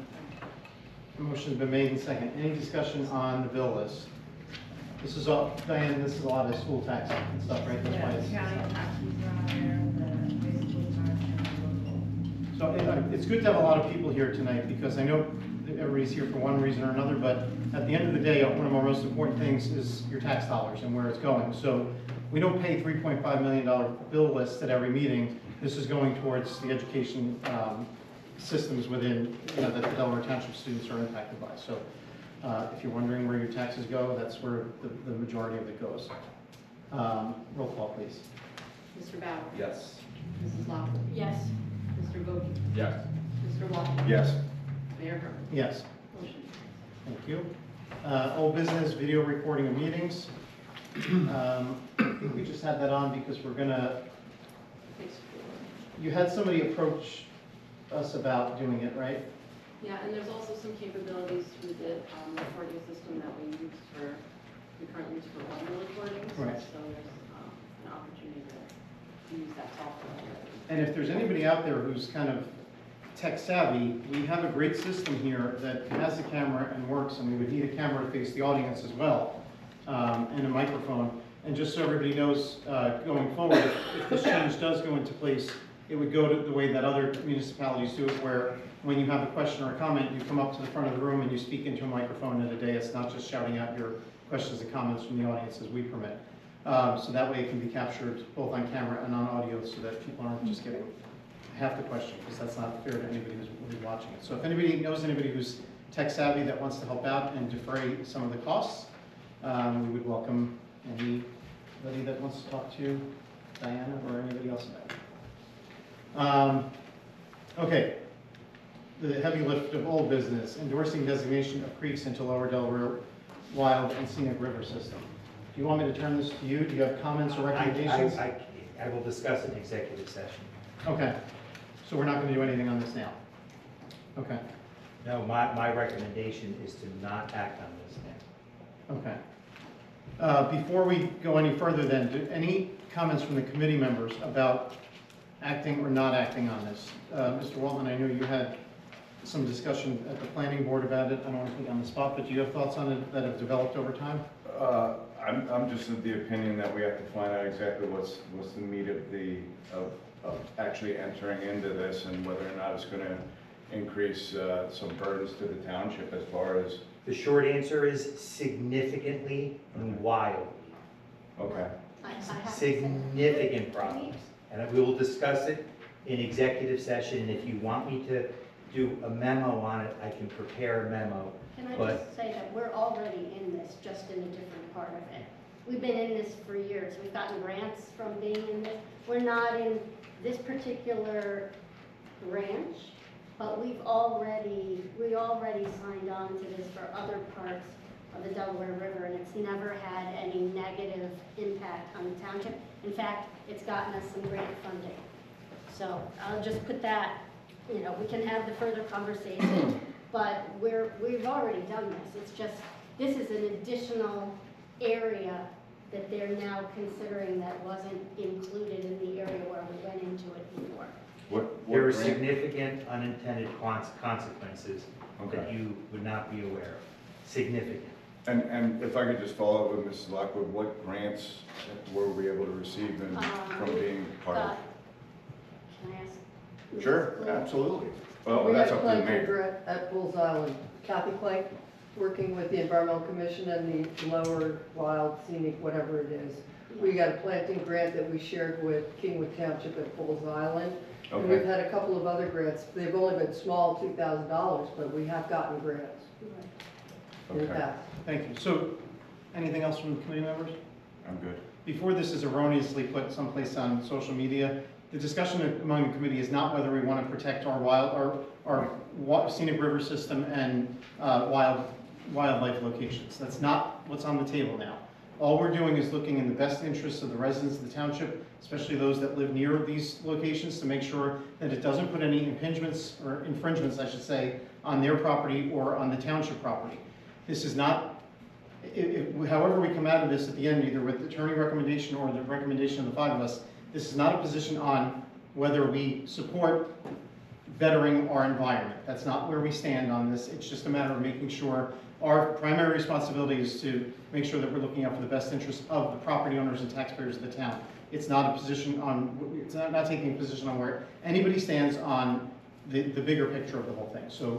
Motion's been made and second. Any discussion on the bill list? This is all, Diane, this is a lot of school tax and stuff, right? That's why Yeah, it's- county taxes are on there, the high school tax and So it's good to have a lot of people here tonight, because I know that everybody's here for one reason or another, but at the end of the day, one of our most important things is your tax dollars and where it's going. So we don't pay $3.5 million bill lists at every meeting. This is going towards the education systems within, that the Delaware Township students are impacted by. So if you're wondering where your taxes go, that's where the majority of it goes. Roll call, please. Mr. Bauer? Yes. Mrs. Locke? Yes. Mr. Bowden? Yes. Mr. Walker? Yes. Mayor Herman? Yes. Motion carries. Thank you. Old business, video recording of meetings. I think we just had that on because we're gonna, you had somebody approach us about doing it, right? Yeah, and there's also some capabilities through the recording system that we use we currently use for audio recordings. Right. So there's an opportunity to use that software. And if there's anybody out there who's kind of tech savvy, we have a great system here that has a camera and works, and we would need a camera to face the audience as well, and a microphone. And just so everybody knows, going forward, if this change does go into place, it would go to the way that other municipalities do it, where when you have a question or a comment, you come up to the front of the room and you speak into a microphone at a day. It's not just shouting out your questions and comments from the audience as we permit. So that way it can be captured both on camera and on audio, so that people aren't just getting half the question, because that's not fair to anybody who's watching it. So if anybody knows anybody who's tech savvy that wants to help out and defray some of the costs, we would welcome anybody that wants to talk to Diana or anybody else about it. Okay, the heavy lift of old business, endorsing designation of creeks into Lower Delaware Wild and Scenic River System. Do you want me to turn this to you? Do you have comments or recommendations? I will discuss it in executive session. Okay, so we're not going to do anything on this now? Okay, No, my recommendation is to not act on this now. okay. Before we go any further then, any comments from the committee members about acting or not acting on this? Mr. Waltman, I know you had some discussion at the planning board about it. I don't want to put you on the spot, but do you have thoughts on it that have developed over time? I'm just of the opinion that we have to find out exactly what's the meat of actually entering into this, and whether or not it's gonna increase some burdens to the township as far as. The short answer is significantly and wildly. Okay. I have to say- Significant problems. And we will discuss it in executive session, and if you want me to do a memo on it, I can prepare a memo. Can I But- just say that we're already in this, just in a different part of it. We've been in this for years. We've gotten grants from being in this. We're not in this particular branch, but we already signed on to this for other parts of the Delaware River, and it's never had any negative impact on the township. In fact, it's gotten us some grant funding. So I'll just put that, we can have the further conversation, but we've already done this. It's just, this is an additional area that they're now considering that wasn't included in the area where we went into it before. There are grant? significant unintended consequences that Okay. you would not be aware of. Significant. And if I could just follow up with Mrs. Lockwood, what grants were we able to receive from being part of? Can I ask? Sure, absolutely. Well, We that's had up to the planting mayor. grant at Bulls Island. Kathy Plank, working with the Environmental Commission and the Lower Wild Scenic, whatever it is. We got a planting grant that we shared with Kingwood Township at Bulls Island. And we've Okay, had a couple of other grants. They've only been small, $2,000, but we have gotten grants in the okay, past. Thank you. So, anything else from the committee members? I'm good. Before this is erroneously put someplace on social media, the discussion among the committee is not whether we want to protect our scenic river system and wildlife locations. That's not what's on the table now. All we're doing is looking in the best interests of the residents of the township, especially those that live near these locations, to make sure that it doesn't put any impingements, or infringements, I should say, on their property or on the township property. This is not, however we come out of this at the end, either with the attorney recommendation or the recommendation of the five of us, this is not a position on whether we support bettering our environment. That's not where we stand on this. It's just a matter of making sure our primary responsibility is to make sure that we're looking out for the best interests of the property owners and taxpayers of the town. It's not a position on, it's not taking a position on where anybody stands on the bigger picture of the whole thing. So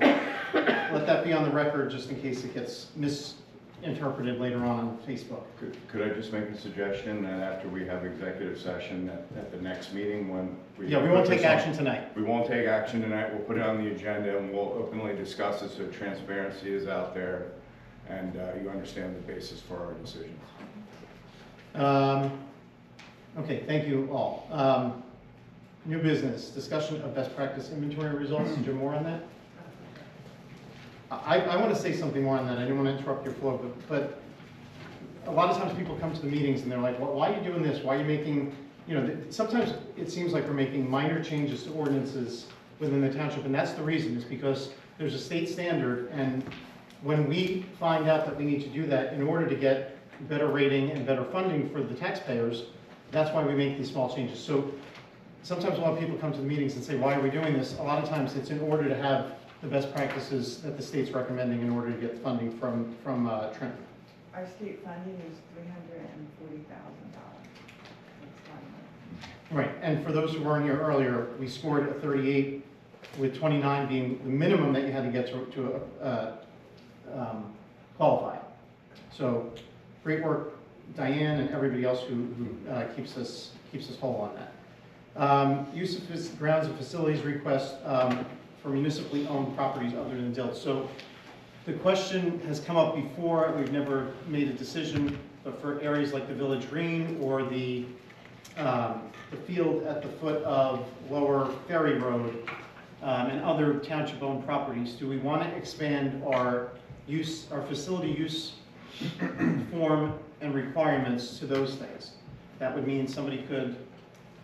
let that be on the record just in case it gets misinterpreted later on Facebook. Could I just make a suggestion that after we have executive session at the next meeting when we. Yeah, we won't take action tonight. We won't take action tonight. We'll put it on the agenda and we'll openly discuss it so transparency is out there and you understand the basis for our decisions. Okay, thank you all. New business, discussion of best practice inventory results. Is there more on that? I want to say something more on that. I didn't want to interrupt your flow, but a lot of times people come to the meetings and they're like, well, why are you doing this? Why are you making, sometimes it seems like we're making minor changes to ordinances within the township, and that's the reason, is because there's a state standard, and when we find out that we need to do that in order to get better rating and better funding for the taxpayers, that's why we make these small changes. So sometimes a lot of people come to the meetings and say, why are we doing this? A lot of times it's in order to have the best practices that the state's recommending in order to get funding from Trenton. Our state funding is $340,000. Right, and for those who weren't here earlier, we scored a 38, with 29 being the minimum that you had to get to qualify. So great work, Diane, and everybody else who keeps us whole on that. Use of grounds and facilities request for municipally owned properties other than DILT. So the question has come up before. We've never made a decision, but for areas like the Village Green or the field at the foot of Lower Ferry Road and other township-owned properties, do we want to expand our facility use form and requirements to those things? That would mean somebody could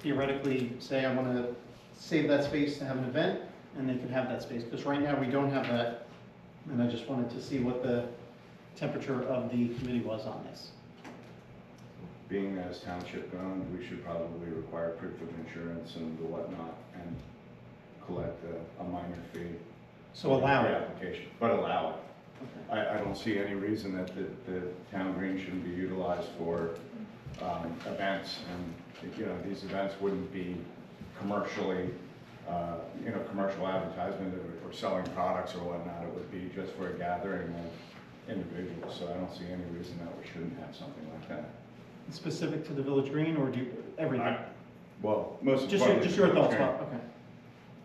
theoretically say, I want to save that space to have an event, and they could have that space. Because right now we don't have that, and I just wanted to see what the temperature of the committee was on this. Being as township owned, we should probably require proof of insurance and the whatnot and collect a minor fee. So allow for it. application, but allow it. Okay. I don't see any reason that the town green shouldn't be utilized for events, and these events wouldn't be commercially, commercial advertisement or selling products or whatnot. It would be just for a gathering of individuals. So I don't see any reason that we shouldn't have something like that. Specific to the Village Green, or do you, everything? Well, most Just your thoughts, Bob. Okay.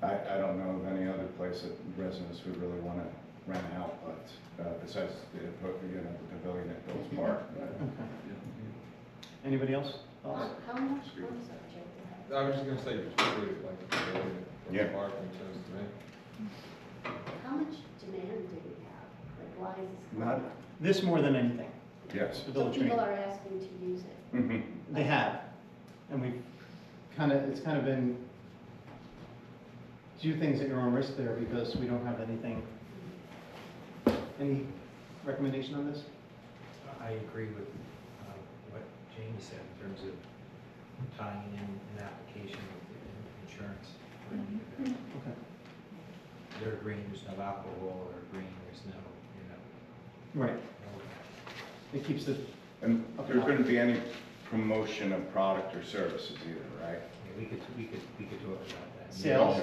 I don't know of any other place that residents would really want to rent out, but besides the pavilion at Bill's Park. Okay. Anybody else? Thoughts? How much, I'm sorry, Joe. I was just gonna say, particularly like the pavilion, Yeah. the park makes sense to me. How much demand do we have? Like, why is this? Not, This more than anything. yes. The So Village Green. people are asking to use it. Mhm. They have, and it's kind of been, do things at your own risk there because we don't have anything. Any recommendation on this? I agree with what Jamie said in terms of tying in an application with insurance. Okay. They're agreeing there's no alcohol, or agreeing there's no, Right. It keeps it, And there couldn't be any promotion of product or services either, right? we could talk about that. Sales?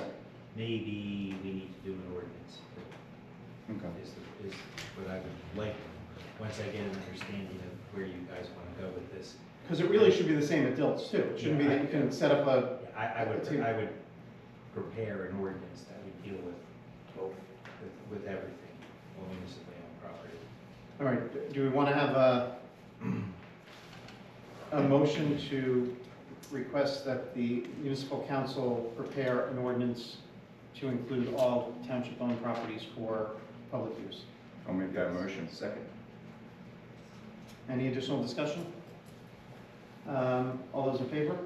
maybe we need to do an ordinance. Okay. Is what I would like, once I get an understanding of where you guys want to go with this. Because it really should be the same at Dilts too. It shouldn't be that you can set up a, I would prepare an ordinance that would deal with both, with everything, all municipally owned property. all right, do we want to have a motion to request that the municipal council prepare an ordinance to include all township-owned properties for public use? I'll make that motion. Second. Any additional discussion? All those in favor?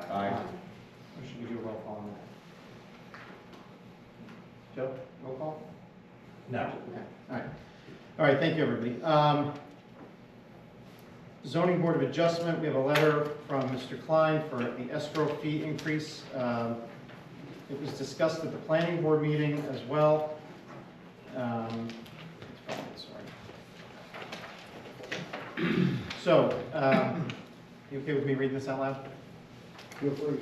Aye. Or should we do a roll call on that? Joe, roll call? No. Okay, all right. All right, thank you, everybody. Zoning Board of Adjustment, we have a letter from Mr. Klein for the escrow fee increase. It was discussed at the planning board meeting as well. So, you okay with me reading this out loud? Feel free.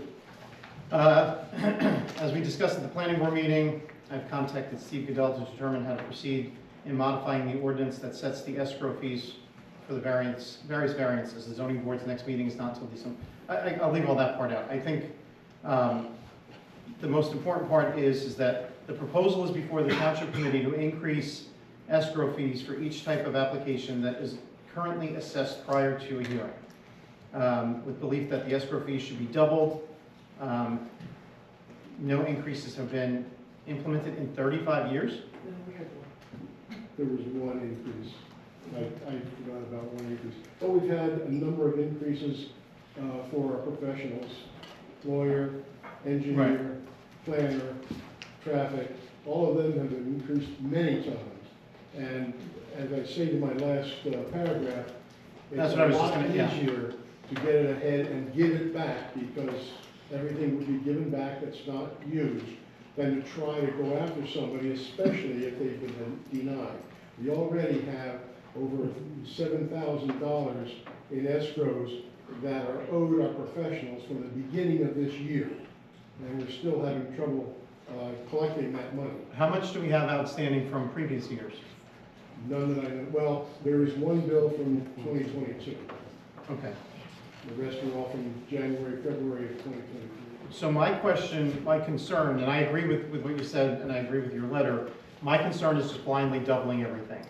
As we discussed at the planning board meeting, I've contacted Steve Goodell to determine how to proceed in modifying the ordinance that sets the escrow fees for the various variances. The zoning board's next meeting is not until December. I'll leave all that part out. I think the most important part is that the proposal is before the township committee to increase escrow fees for each type of application that is currently assessed prior to a hearing, with belief that the escrow fees should be doubled. No increases have been implemented in 35 years. There was one increase. I forgot about one increase. But we've had a number of increases for our professionals, lawyer, engineer, planner, traffic. All of them have been increased many times. And as I say to my last paragraph, That's it's what I a was just lot gonna- yeah. easier to get it ahead and give it back, because everything would be given back that's not used, than to try to go after somebody, especially if they've been denied. We already have over $7,000 in escrows that are owed our professionals from the beginning of this year, and we're still having trouble collecting that money. How much do we have outstanding from previous years? None that I know, well, there is one bill from 2022. Okay. The rest are all from January, February of 2023. So my question, my concern, and I agree with what you said, and I agree with your letter, my concern is just blindly doubling everything.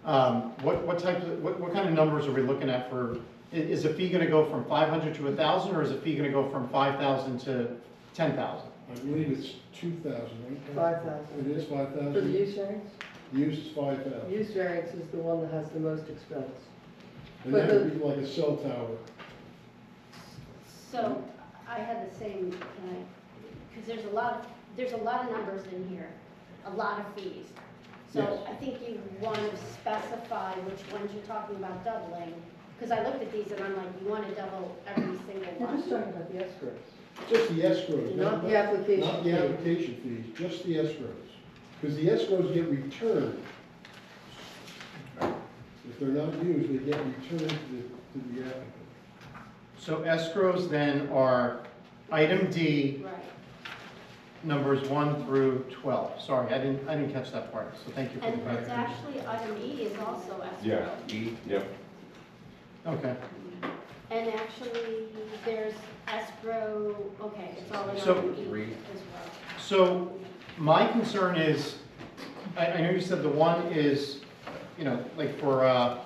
What kind of numbers are we looking at for, is a fee gonna go from 500 to 1,000, or is a fee gonna go from 5,000 to 10,000? I believe it's 2,000, right? 5,000. It is 5,000? For the use variance? The use is 5,000. Use variance is the one that has the most expense. And but that would be like a cell tower. So I had the same, because there's a lot of numbers in here, a lot of fees. So Yes. I think you want to specify which ones you're talking about doubling, because I looked at these and I'm like, you want to double every single We're just one. talking about the escrows. Just the escrows. Not the application Not the fee. application fees, just the escrows. Because the escrows get returned. If they're not used, they get returned to the applicant. So escrows then are item D, Right. numbers 1 through 12. Sorry, I didn't catch that part, so thank you for the And it's clarification. actually, item E is also escrow. Yeah. Yep. Okay. And actually, there's escrow, okay, it's all in So- item E Three. as well. So my concern is, I know you said the one is, like for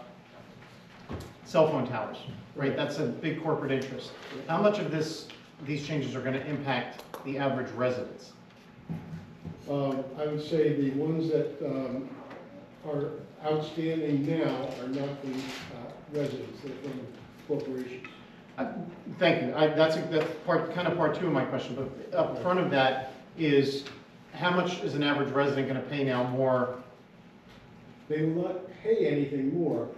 cell phone towers, right? That's a big corporate interest. How much of these changes are going to impact the average residents? I would say the ones that are outstanding now are not from residents, they're from corporations. Thank you. That's part two of my question, but up front of that is, how much is an average resident going to pay now more? They will not pay anything more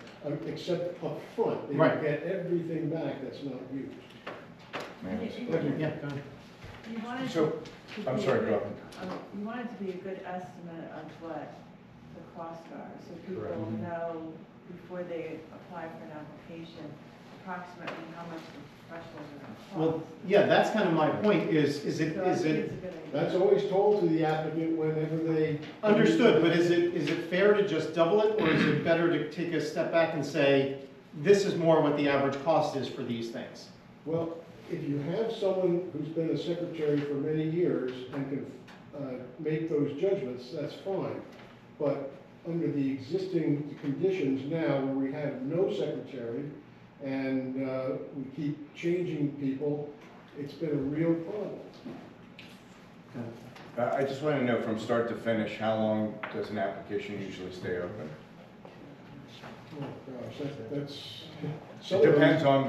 except up front. They will Right. get everything back that's not used. Yeah, go ahead. You wanted So, to I'm be a sorry, good- go ahead. You want it to be a good estimate of what the costs are, so people Correct. know before they apply for an application, approximately how much the professionals are Well, yeah, that's kind of my point, is it, So I think it's a good idea. That's always told to the applicant whenever they. understood, but is it fair to just double it, or is it better to take a step back and say, this is more what the average cost is for these things? Well, if you have someone who's been a secretary for many years and can make those judgments, that's fine. But under the existing conditions now, where we have no secretary and we keep changing people, it's been a real problem. I just want to know from start to finish, how long does an application usually stay open? Oh, gosh, that's. It depends on,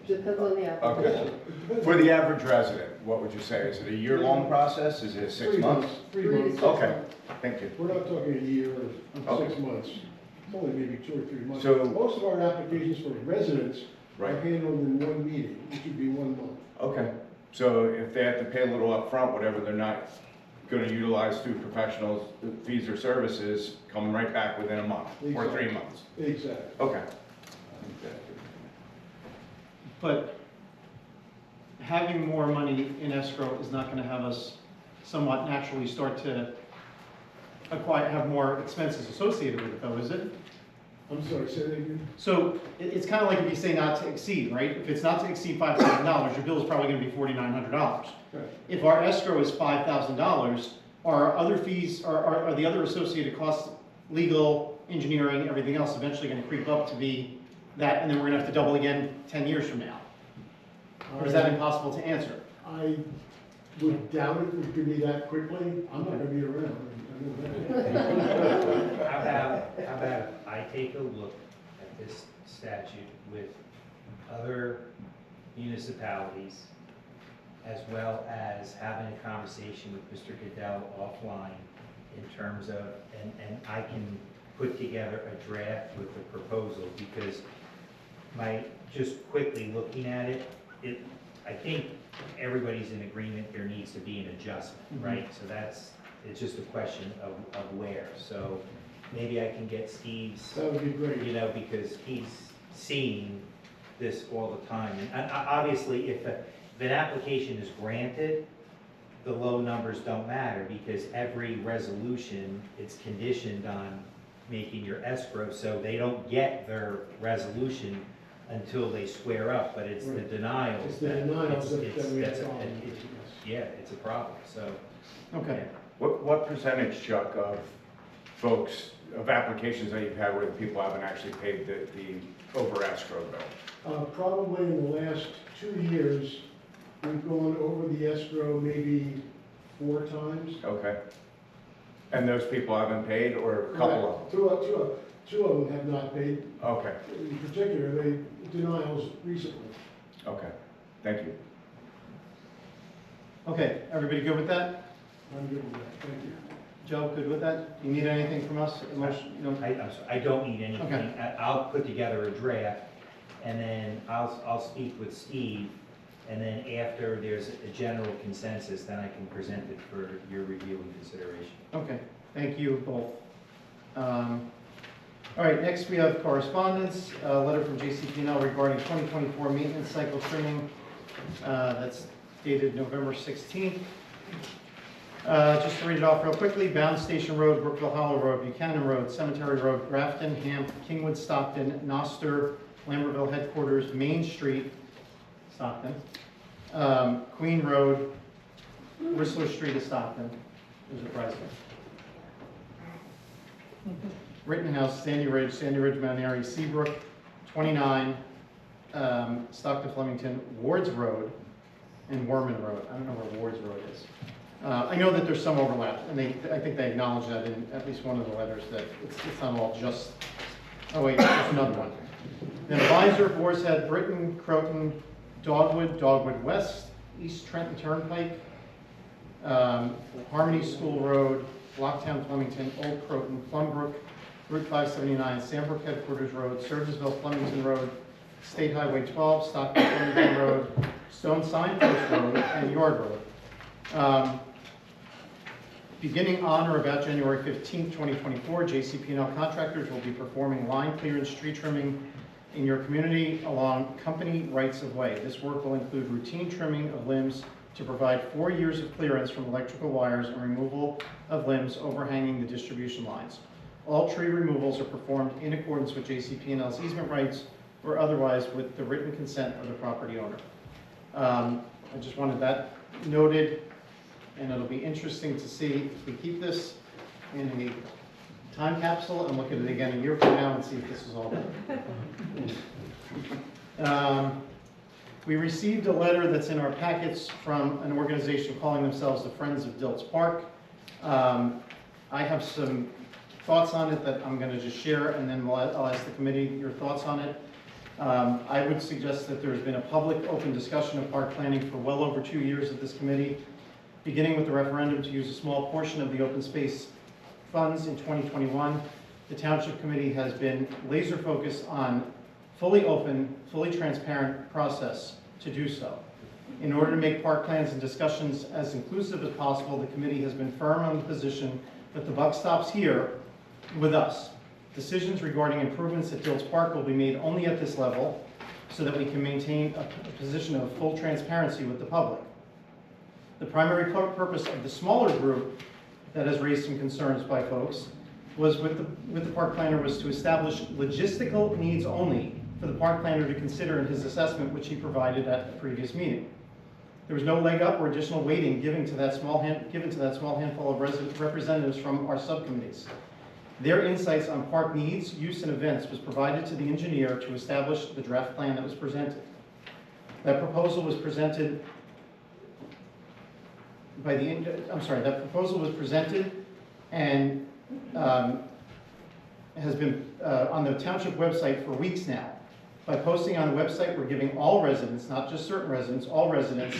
Depends on the okay. application. For the average resident, what would you say? Is it a year-long process? Is it 6 months? 3 months. Okay, thank you. We're not talking a year or Okay. 6 months. It's only maybe 2 or 3 months. So- Most of our applications for residents are Right. handled in one meeting, which would be 1 month. Okay, so if they have to pay a little upfront, whatever they're not going to utilize through professionals, fees or services, come right back within a month or Exactly. 3 months. Exactly. Okay. But having more money in escrow is not gonna have us somewhat naturally start to have more expenses associated with it, though, is it? I'm sorry, say that again? So it's kind of like if you say not to exceed, right? If it's not to exceed $5,000, your bill is probably gonna be $4,900. Right. If our escrow is $5,000, are other fees, are the other associated costs, legal, engineering, everything else, eventually gonna creep up to be that, and then we're gonna have to double again 10 years from now? Or is that impossible to answer? I would doubt it could be that quickly. I'm not gonna be around. I know that. How about I take a look at this statute with other municipalities, as well as having a conversation with Mr. Goodell offline in terms of, and I can put together a draft with a proposal, because just quickly looking at it, I think everybody's in agreement there needs to be an adjustment, right? So it's just a question of where. So maybe I can get Steve's, That would be great. because he's seeing this all the time. And obviously, if an application is granted, the low numbers don't matter, because every resolution, it's conditioned on making your escrow, so they don't get their resolution until they square up, but it's the Right. denials. It's the denials that we have that's a- problems with, yes. Yeah, it's a problem, so. Okay. What percentage, Chuck, of folks, of applications that you've had where the people haven't actually paid the over escrow bill? Probably in the last 2 years, we've gone over the escrow maybe 4 times. Okay. And those people haven't paid, or a couple of them? Two of them have not paid. Okay, In particular, they denials recently. okay, thank you. Okay, everybody good with that? I'm good with that, thank you. Joe, good with that? You need anything from us? I'm sorry, I don't need anything. Okay. I'll put together a draft, and then I'll speak with Steve, and then after there's a general consensus, then I can present it for your review and consideration. Okay, thank you both. All right, next we have correspondence, a letter from JCP&L regarding 2024 maintenance cycle trimming. That's dated November 16th. Just to read it off real quickly: Bound Station Road, Brookville Hollow Road, Buchanan Road, Cemetery Road, Grafton, Hamp, Kingwood, Stockton, Noster, Lambertville Headquarters, Main Street, Stockton, Queen Road, Whistler Street of Stockton. There's a president. Rittenhouse, Sandy Ridge, Mount Airy, Seabrook, 29, Stockton, Flemington, Wards Road, and Worman Road. I don't know where Wards Road is. I know that there's some overlap, and I think they acknowledge that in at least one of the letters, that it's not all just, oh wait, there's another one. Then Visor, Boar's Head, Britton, Croton, Dogwood West, East Trenton Turnpike, Harmony School Road, Blocktown, Flemington, Old Croton, Plumbrook, Route 579, Sandbrook Headquarters Road, Surgeonsville, Flemington Road, State Highway 12, Stockton, Flemington Road, Stone Signpost Road, and Yard Road. Beginning on or about January 15th, 2024, JCP&L contractors will be performing line clearance, tree trimming, in your community along company rights of way. This work will include routine trimming of limbs to provide 4 years of clearance from electrical wires and removal of limbs overhanging the distribution lines. All tree removals are performed in accordance with JCP&L's easement rights or otherwise with the written consent of the property owner. I just wanted that noted, and it'll be interesting to see if we keep this in a time capsule and look at it again a year from now and see if this is all done. We received a letter that's in our packets from an organization calling themselves the Friends of Dilts Park. I have some thoughts on it that I'm going to just share, and then I'll ask the committee your thoughts on it. I would suggest that there's been a public open discussion of park planning for well over 2 years at this committee, beginning with the referendum to use a small portion of the open space funds in 2021. The Township Committee has been laser focused on fully open, fully transparent process to do so. In order to make park plans and discussions as inclusive as possible, the committee has been firm on the position that the buck stops here with us. Decisions regarding improvements at Dilts Park will be made only at this level so that we can maintain a position of full transparency with the public. The primary purpose of the smaller group that has raised some concerns by folks was with the park planner was to establish logistical needs only for the park planner to consider in his assessment, which he provided at the previous meeting. There was no leg up or additional weighting given to that small handful of representatives from our subcommittees. Their insights on park needs, use, and events was provided to the engineer to establish the draft plan that was presented. That proposal was presented and has been on the township website for weeks now. By posting on the website, we're giving all residents, not just certain residents, all residents,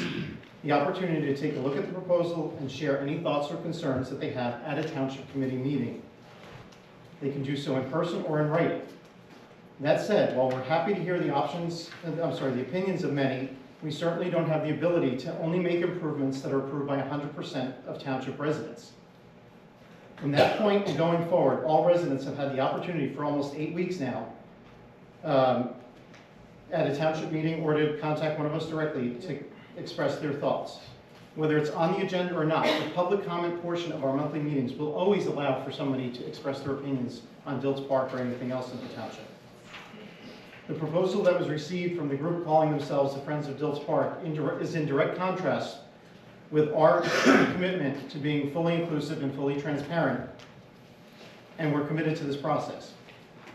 the opportunity to take a look at the proposal and share any thoughts or concerns that they have at a township committee meeting. They can do so in person or in writing. That said, while we're happy to hear the opinions of many, we certainly don't have the ability to only make improvements that are approved by 100% of township residents. From that point and going forward, all residents have had the opportunity for almost 8 weeks now at a township meeting or to contact one of us directly to express their thoughts. Whether it's on the agenda or not, the public comment portion of our monthly meetings will always allow for somebody to express their opinions on Dilts Park or anything else in the township. The proposal that was received from the group calling themselves the Friends of Dilts Park is in direct contrast with our commitment to being fully inclusive and fully transparent, and we're committed to this process.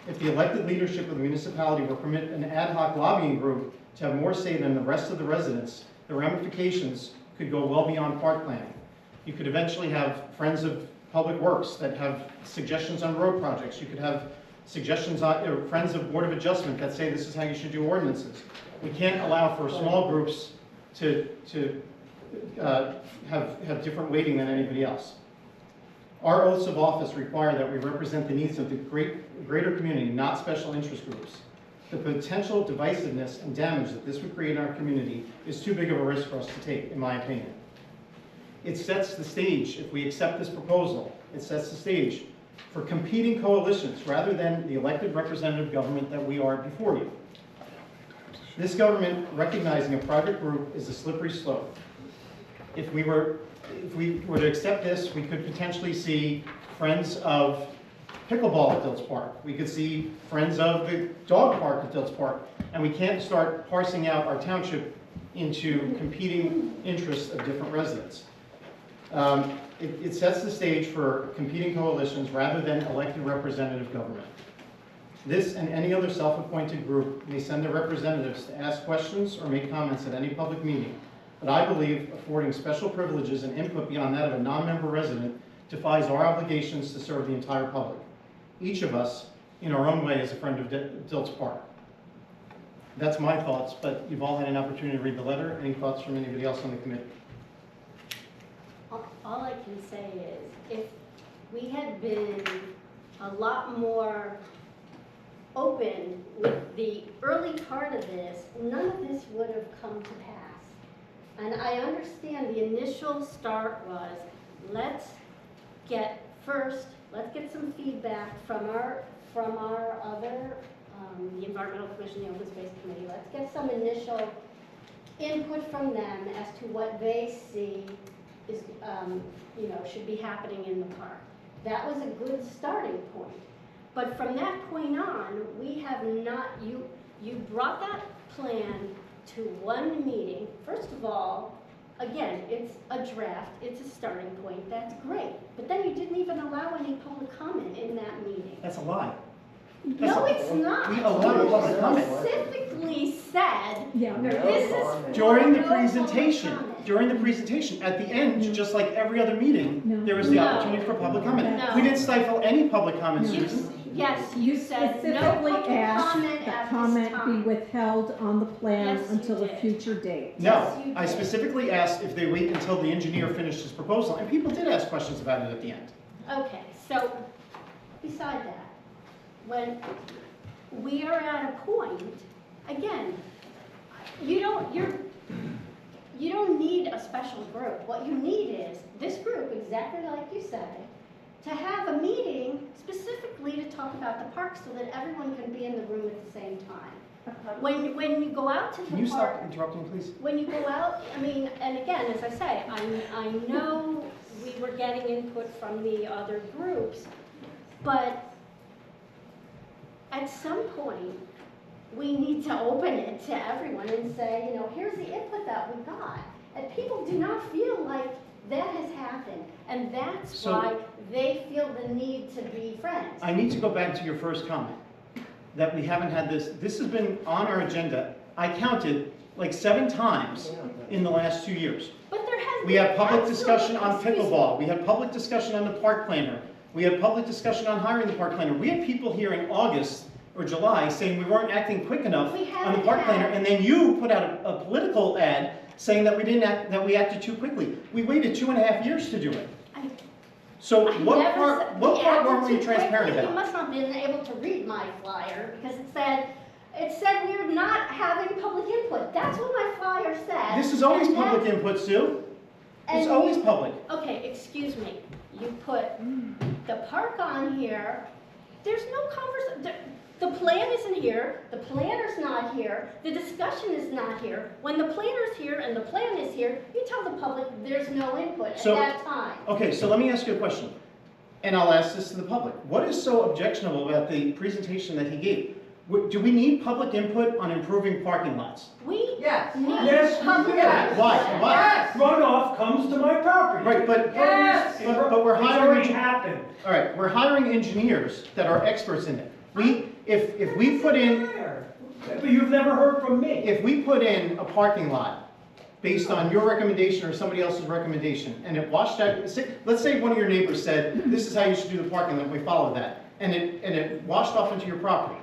If the elected leadership of the municipality were to permit an ad hoc lobbying group to have more say than the rest of the residents, the ramifications could go well beyond park planning. You could eventually have Friends of Public Works that have suggestions on road projects. You could have suggestions on Friends of Board of Adjustment that say this is how you should do ordinances. We can't allow for small groups to have different weighting than anybody else. Our oaths of office require that we represent the needs of the greater community, not special interest groups. The potential divisiveness and damage that this would create in our community is too big of a risk for us to take, in my opinion. It sets the stage, if we accept this proposal, it sets the stage for competing coalitions rather than the elected representative government that we are before you. This government recognizing a private group is a slippery slope. If we were to accept this, we could potentially see Friends of Pickleball at Dilts Park. We could see Friends of the Dog Park at Dilts Park. And we can't start parsing out our township into competing interests of different residents. It sets the stage for competing coalitions rather than elected representative government. This and any other self-appointed group may send their representatives to ask questions or make comments at any public meeting. But I believe affording special privileges and input beyond that of a non-member resident defies our obligations to serve the entire public. Each of us, in our own way, is a friend of Dilts Park. That's my thoughts, but you've all had an opportunity to read the letter. Any thoughts from anybody else on the committee? All I can say is, if we had been a lot more open with the early part of this, none of this would have come to pass. And I understand the initial start was, let's get some feedback from our other the Environmental Commission, the Open Space Committee, let's get some initial input from them as to what they see is, should be happening in the park. That was a good starting point. But from that point on, we have not, you brought that plan to one meeting. First of all, again, it's a draft, it's a starting point, that's great. But then you didn't even allow any public comment in that meeting. That's a lie. No, it's not. We allowed public comment. Specifically said, this is. During the for no public presentation, comment. at the end, just like every other meeting, there was the No. opportunity for public comment. No. We didn't stifle any public comment, You, Susan. yes, you said no specifically public asked comment that at comment this be time. withheld on the plan Yes, you until a did. future date. No, Yes, you I did. specifically asked if they wait until the engineer finished his proposal, and people did ask questions about it at the end. Okay, so beside that, when we are at a point, again, you don't need a special group. What you need is this group, exactly like you said, to have a meeting specifically to talk about the park so that everyone can be in the room at the same time. When you go out to Can the you park. stop interrupting, please? When you go out, I mean, and again, as I say, I know we were getting input from the other groups, but at some point, we need to open it to everyone and say, here's the input that we got. And people do not feel like that has happened, and that's So- why they feel the need to be friends. I need to go back to your first comment, that we haven't had this has been on our agenda, I counted like 7 times in the last 2 years. But there has We been had public discussion on excuse me. pickleball, we had public discussion on the park planner, we had public discussion on hiring the park planner. We had people here in August or July saying we weren't acting quick enough We on the haven't park had- planner, and then you put out a political ad saying that we acted too quickly. We waited 2.5 years to do it. I- So I what never part, said- what we part acted weren't we too transparent quickly. about? You must not have been able to read my flyer, because it said we're not having public input. That's what my flyer said. This is always and public that- input, Sue. It's and always you- public. Okay, excuse me. You put the park on here. There's no conversation. The plan isn't here, the planner's not here, the discussion is not here. When the planner's here and the plan is here, you tell the public there's no input at So- that time. Okay, so let me ask you a question, and I'll ask this to the public. What is so objectionable about the presentation that he gave? Do we need public input on improving parking lots? We Yes. need Yes, public yes. input. Why? Runoff comes to my property. Right, but Yes. but we're It's hiring. already happened. All right, we're hiring engineers that are experts in it. If we put in, But you've never heard from me. if we put in a parking lot based on your recommendation or somebody else's recommendation, and it washed out, let's say one of your neighbors said, this is how you should do the parking lot, we followed that, and it washed off into your property.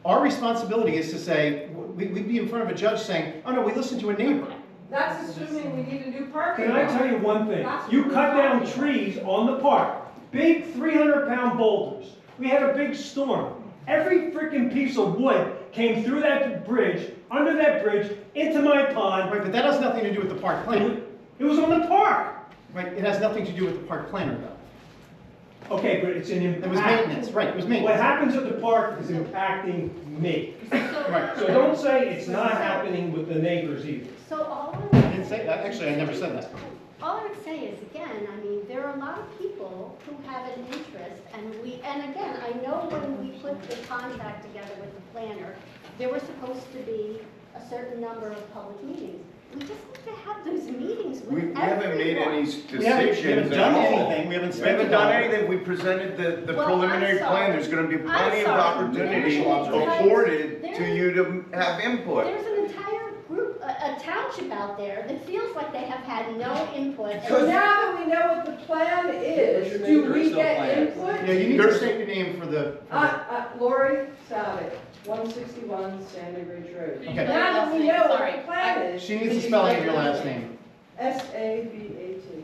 Our responsibility is to say, we'd be in front of a judge saying, oh no, we listened to a neighbor. That's assuming we need a new parking Can lot. I tell you one thing? That's You what cut we're down talking trees on the park, big 300-pound boulders. We had a big storm. Every freaking piece of wood came through that bridge, under that bridge, into my pond. Right, but that has nothing to do with the park plan. It was on the park. Right, it has nothing to do with the park planner though. Okay, but it's an impact. It was maintenance, right, it was What maintenance. happens at the park is impacting me. Right, So don't say it's not happening with the neighbors either. So all I I didn't say that, actually, I never said that. All I would say is, again, I mean, there are a lot of people who have an interest, and again, I know when we put the contract together with the planner, there were supposed to be a certain number of public meetings. We just need to have those meetings with We everyone. haven't made any We haven't decisions done at all. anything, we haven't We spent haven't a done dollar. anything, we presented the Well, preliminary I'm plan, sorry. there's gonna be I'm plenty of sorry. opportunity There's- afforded to there's- you to have input. There's an entire group, a township out there that feels like they have had no input. So now that we know what the plan is, do we get input? Yeah, you need to state your name for the, Lori Savick, 161 Sandy Ridge Road. Okay. Now that we know what the plan is. she needs the spelling of your last name. S-A-V-A-T.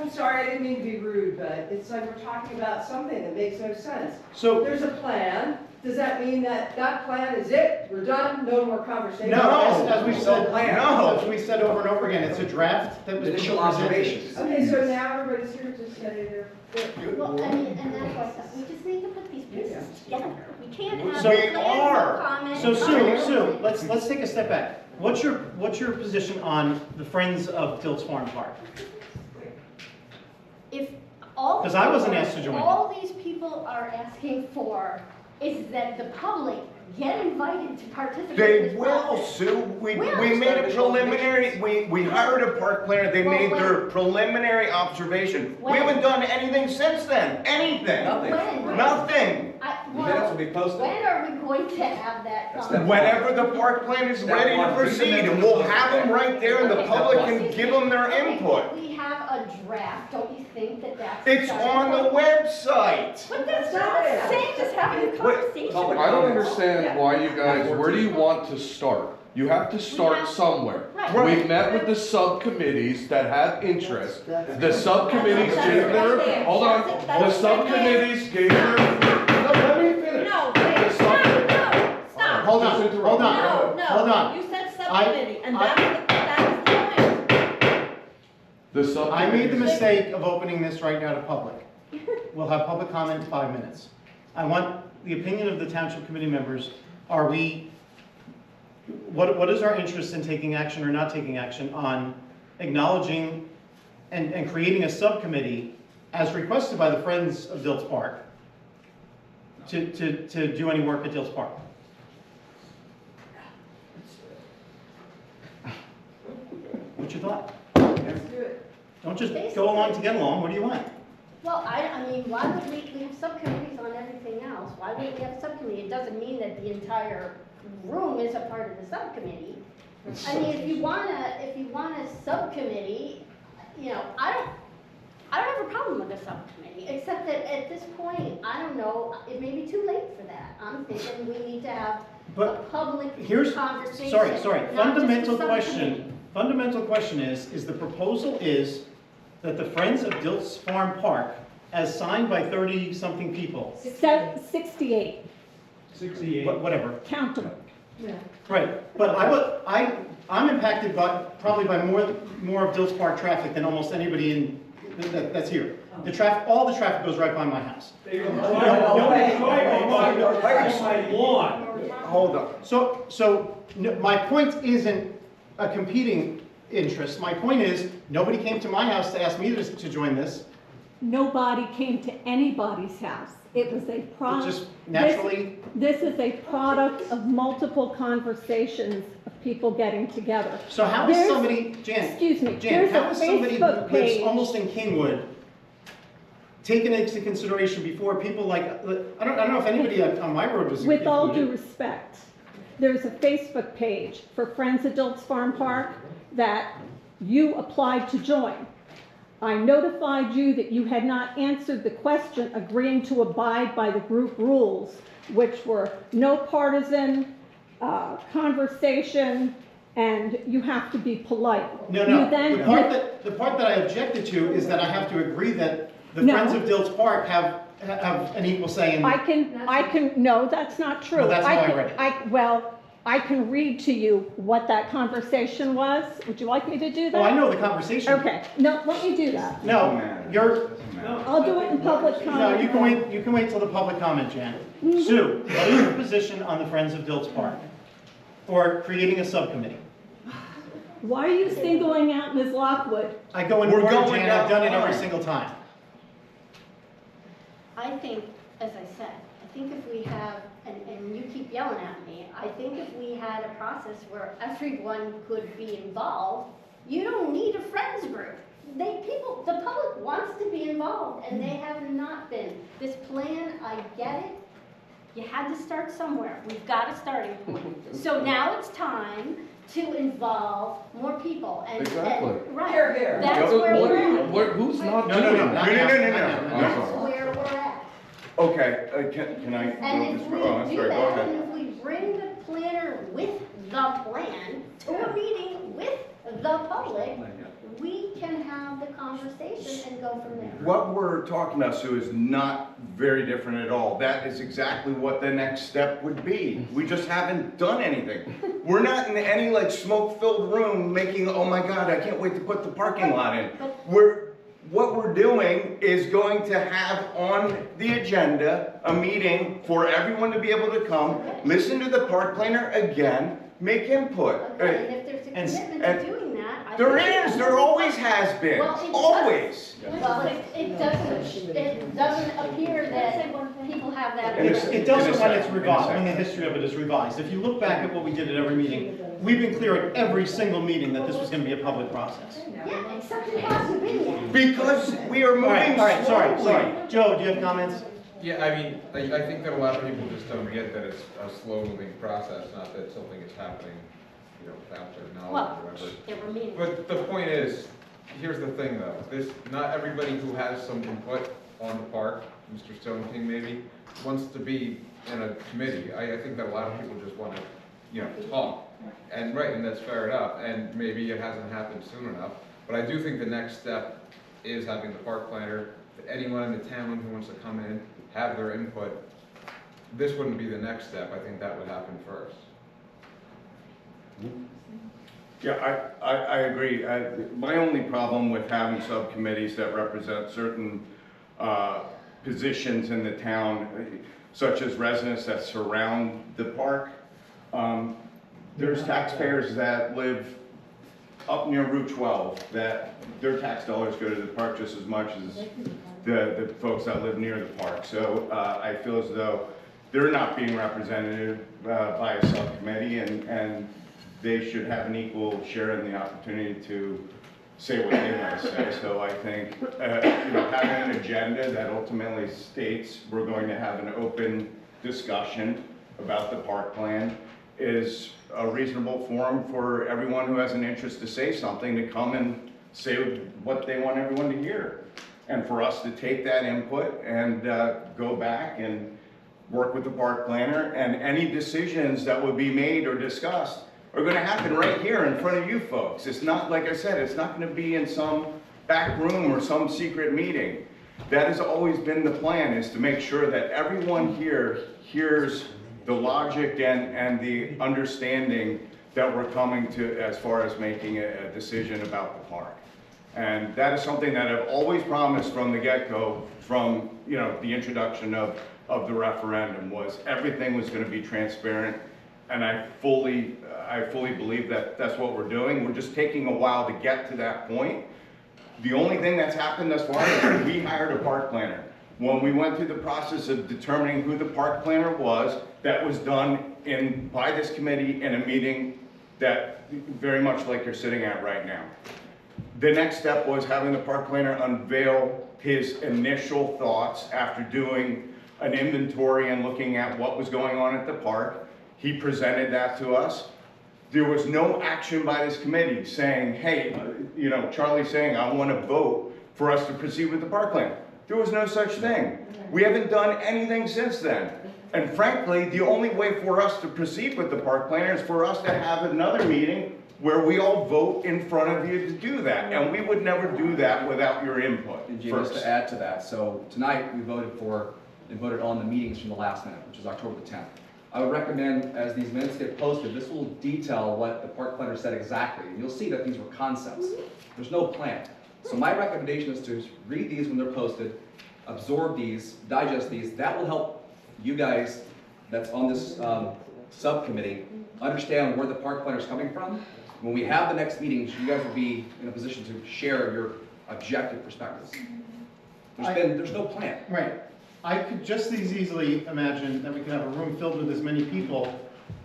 I'm sorry, I didn't mean to be rude, but it's like we're talking about something that makes no sense. So, There's a plan, does that mean that that plan is it? We're done, no more conversation? No, as we said, No. as we said over and over again, it's a draft that was Initial presented. observations. Okay, so now everybody's here to say their. Well, I mean, and that's why I thought, we just need to put these pieces together. We can't have So- a plan, no comment. So Sue, comment. let's take a step back. What's your position on the Friends of Diltz Farm Park? If all. 'Cause I wasn't asked to join. All these people are asking for is that the public get invited to participate in They this will, process. Sue. We Will. made a preliminary, we hired a park planner, they Well, made when? their preliminary observation. We When? haven't done anything since then, anything. Nothing. When? Nothing. The minutes will be posted. When are we going to have that That's conversation? Whenever the park plan is Step ready to one, proceed, read the and we'll minutes. have them right there, and the Okay. public Step can Excuse give me. them their Okay, input. We have a draft, don't you think that that's? It's on the website. But that's not the same as having a conversation. Public I don't comments. understand why you guys, where do you want to start? You have to start somewhere. Right. We met with the subcommittees that have interest. The subcommittees gave their, hold on, the subcommittees gave their, no, let me finish. No, The wait, sub- stop. Hold on, Just interrupt hold me. on. No, Hold on. you said subcommittee, and that was the point. The I subcommittees. made the mistake of opening this right now to public. We'll have public comment in 5 minutes. I want the opinion of the township committee members. Are we, what is our interest in taking action or not taking action on acknowledging and creating a subcommittee as requested by the Friends of Diltz Park to do any work at Diltz Park? What's your thought? Let's do it. Don't just go along to get along. What do you want? Well, I mean, why would we have subcommittees on everything else? Why would we have a subcommittee? It doesn't mean that the entire room is a part of the subcommittee. I mean, if you want a subcommittee, you know, I don't have a problem with a subcommittee, except that at this point, I don't know, it may be too late for that. I'm thinking we need to have a But public here's, conversation. sorry, not just a fundamental subcommittee. question is the proposal is that the Friends of Diltz Farm Park, as signed by 30-something people, 68, whatever, count them. Yeah. right, but I'm impacted by, probably by more of Diltz Park traffic than almost anybody that's here. All the traffic goes right by my house. Nobody's driving by my lawn. Hold on. So my point isn't a competing interest. My point is, nobody came to my house to ask me to join this. Nobody came to anybody's house. It was a It product. just naturally, This is a product of multiple conversations of people getting together. so how is There's- somebody, Jan, Excuse me, Jan, there's how a is somebody who Facebook lives page. almost in Kingwood taken into consideration before people like, I don't know if anybody on my road was With all due included. respect, there's a Facebook page for Friends of Diltz Farm Park that you applied to join. I notified you that you had not answered the question agreeing to abide by the group rules, which were no partisan conversation, and you have to be polite. No, You then- the part that I objected to is that I have to agree that the No. Friends of Diltz Park have an equal say in. no, that's not true. Well, that's how I read it. I can read to you what that conversation was. Would you like me to do that? Oh, I know the conversation. Okay, no, let me do that. No, you're, I'll do it in public no, comment. you can wait till the public comment, Jan. Sue, what is your position on the Friends of Diltz Park? Or creating a subcommittee? Why are you singling out Ms. Lockwood? I go in We're order, going Jan, down I've done it the every line. single time. I think, as I said, I think if we have, and you keep yelling at me, I think if we had a process where everyone could be involved, you don't need a friends group. The public wants to be involved, and they have not been. This plan, I get it. You had to start somewhere. We've got a starting point. So now it's time to involve more people. Exactly. Right. Here, here. That's where we're at. Who's not No, no, doing no, that? not No, no, now, no, no, not no. now, not now. That's sorry. where we're at. Okay, can I And go if this we way? Oh, I'm do sorry, go that, and ahead. if we bring the planner with the plan to a meeting with the public, we can have the conversation and go from there. What we're talking about, Sue, is not very different at all. That is exactly what the next step would be. We just haven't done anything. We're not in any like smoke-filled room making, oh my God, I can't wait to put the parking lot in. What we're doing is going to have on the agenda a meeting for everyone to be able to come, listen to the park planner again, make input. Okay, and if there's a commitment to doing that, I There think is, there always has been, Well, it always. Well, it doesn't appear that people have that. It doesn't when it's revised, when the history of it is revised. If you look back at what we did at every meeting, we've been clear at every single meeting that this was gonna be a public process. Yeah, except it hasn't been yet. Because we are All right, moving all right, sorry. slowly. Joe, do you have comments? Yeah, I mean, I think that a lot of people just don't get that it's a slow-moving process, not that something is happening, you know, without their knowledge Well, or whatever. there were meetings. But the point is, here's the thing though, not everybody who has some input on the park, Mr. Stone King maybe, wants to be in a committee. I think that a lot of people just want to, you know, talk. And and that's fair enough, and maybe it hasn't happened soon enough. But I do think the next step is having the park planner, anyone in the town who wants to come in, have their input. This wouldn't be the next step, I think that would happen first. Yeah, I agree. My only problem with having subcommittees that represent certain positions in the town, such as residents that surround the park, there's taxpayers that live up near Route 12, that their tax dollars go to the park just as much as the folks that live near the park. So I feel as though they're not being represented by a subcommittee, and they should have an equal share in the opportunity to say what they want to say. So I think having an agenda that ultimately states we're going to have an open discussion about the park plan is a reasonable forum for everyone who has an interest to say something to come and say what they want everyone to hear. And for us to take that input and go back and work with the park planner, and any decisions that would be made or discussed are going to happen right here in front of you folks. It's not, like I said, it's not going to be in some back room or some secret meeting. That has always been the plan, is to make sure that everyone here hears the logic and the understanding that we're coming to as far as making a decision about the park. And that is something that I've always promised from the get-go, from the introduction of the referendum, was everything was going to be transparent. And I fully believe that that's what we're doing. We're just taking a while to get to that point. The only thing that's happened thus far is we hired a park planner. When we went through the process of determining who the park planner was, that was done by this committee in a meeting that very much like you're sitting at right now. The next step was having the park planner unveil his initial thoughts after doing an inventory and looking at what was going on at the park. He presented that to us. There was no action by this committee saying, hey, Charlie saying, I want to vote for us to proceed with the park plan. There was no such thing. We haven't done anything since then. And frankly, the only way for us to proceed with the park plan is for us to have another meeting where we all vote in front of you to do that. And we would never do that without your input. And Jim, just to add to that, so tonight we voted on the meetings from the last minute, which is October the 10th. I would recommend, as these minutes get posted, this will detail what the park planner said exactly. And you'll see that these were concepts. There's no plan. So my recommendation is to read these when they're posted, absorb these, digest these. That will help you guys that's on this subcommittee understand where the park planner is coming from. When we have the next meetings, you guys will be in a position to share your objective perspectives. There's no plan. Right. I could just as easily imagine that we could have a room filled with as many people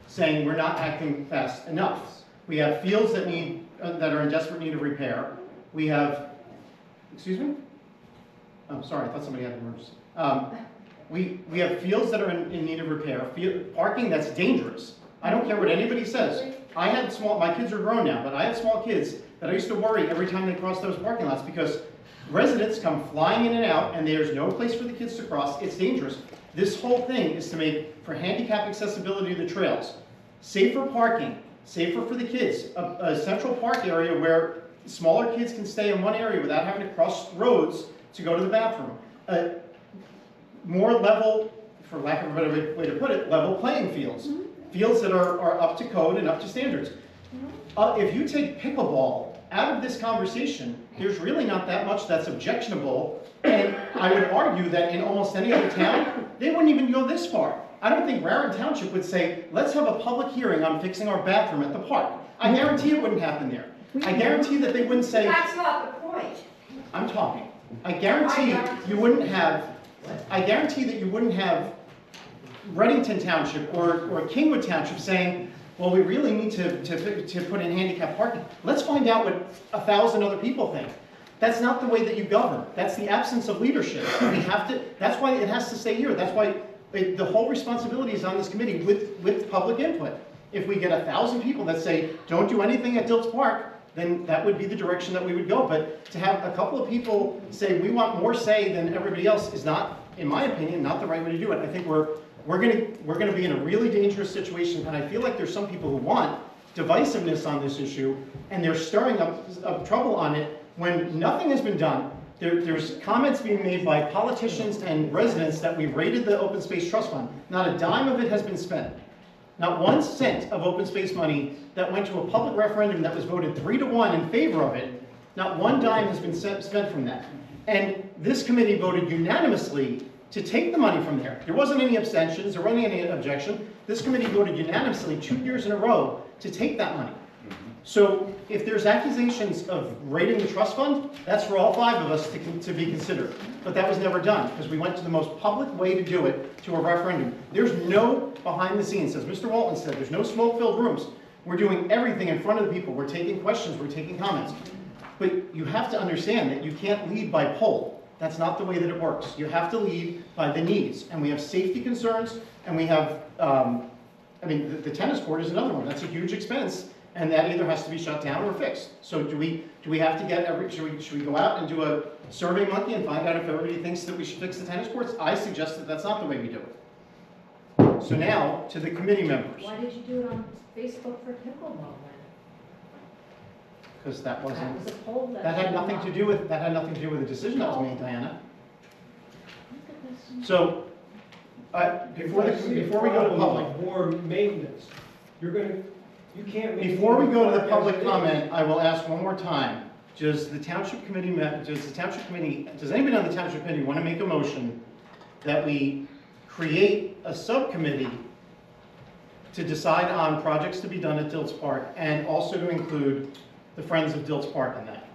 saying we're not acting fast enough. We have fields that are in desperate need of repair. We have, excuse me? Oh, sorry, I thought somebody had an emergency. We have fields that are in need of repair, parking that's dangerous. I don't care what anybody says. My kids are grown now, but I had small kids that I used to worry every time they crossed those parking lots because residents come flying in and out and there's no place for the kids to cross. It's dangerous. This whole thing is to make, for handicap accessibility to the trails, safer parking, safer for the kids, a Central Park area where smaller kids can stay in one area without having to cross roads to go to the bathroom. More level, for lack of a better way to put it, level playing fields. Fields that are up to code and up to standards. If you take pickleball out of this conversation, there's really not that much that's objectionable. And I would argue that in almost any other town, they wouldn't even go this far. I don't think Raritan Township would say, let's have a public hearing on fixing our bathroom at the park. I guarantee it wouldn't happen there. I guarantee that they wouldn't say. That's not the point. I'm talking. I guarantee you wouldn't have, I guarantee that you wouldn't have Reddington Township or Kingwood Township saying, well, we really need to put in handicap parking. Let's find out what 1,000 other people think. That's not the way that you govern. That's the absence of leadership. We have to, that's why it has to stay here. That's why the whole responsibility is on this committee with public input. If we get 1,000 people that say, don't do anything at Dilts Park, then that would be the direction that we would go. But to have a couple of people say we want more say than everybody else is not, in my opinion, not the right way to do it. I think we're gonna be in a really dangerous situation, and I feel like there's some people who want divisiveness on this issue, and they're stirring up trouble on it when nothing has been done. There's comments being made by politicians and residents that we raided the Open Space Trust Fund. Not a dime of it has been spent. Not 1 cent of open space money that went to a public referendum that was voted 3-1 in favor of it, not 1 dime has been spent from that. And this committee voted unanimously to take the money from there. There wasn't any abstentions, there wasn't any objection. This committee voted unanimously 2 years in a row to take that money. So if there's accusations of raiding the trust fund, that's for all 5 of us to be considered. But that was never done, because we went to the most public way to do it, to a referendum. There's no behind the scenes, as Mr. Walton said, there's no smoke-filled rooms. We're doing everything in front of the people. We're taking questions, we're taking comments. But you have to understand that you can't lead by poll. That's not the way that it works. You have to lead by the needs. And we have safety concerns, and we have, the tennis court is another one. That's a huge expense, and that either has to be shut down or fixed. So do we have to get should we go out and do a survey monkey and find out if everybody thinks that we should fix the tennis courts? I suggest that that's not the way we do it. So now, to the committee members. Why did you do it on Facebook for pickleball then? Because that wasn't. That was a poll That had nothing to do with the decision that was made, Diana. So, before we go to public, More maintenance. You can't. before we go to the public comment, I will ask one more time. Does anybody on the township committee want to make a motion that we create a subcommittee to decide on projects to be done at Dilts Park, and also to include the Friends of Dilts Park in that?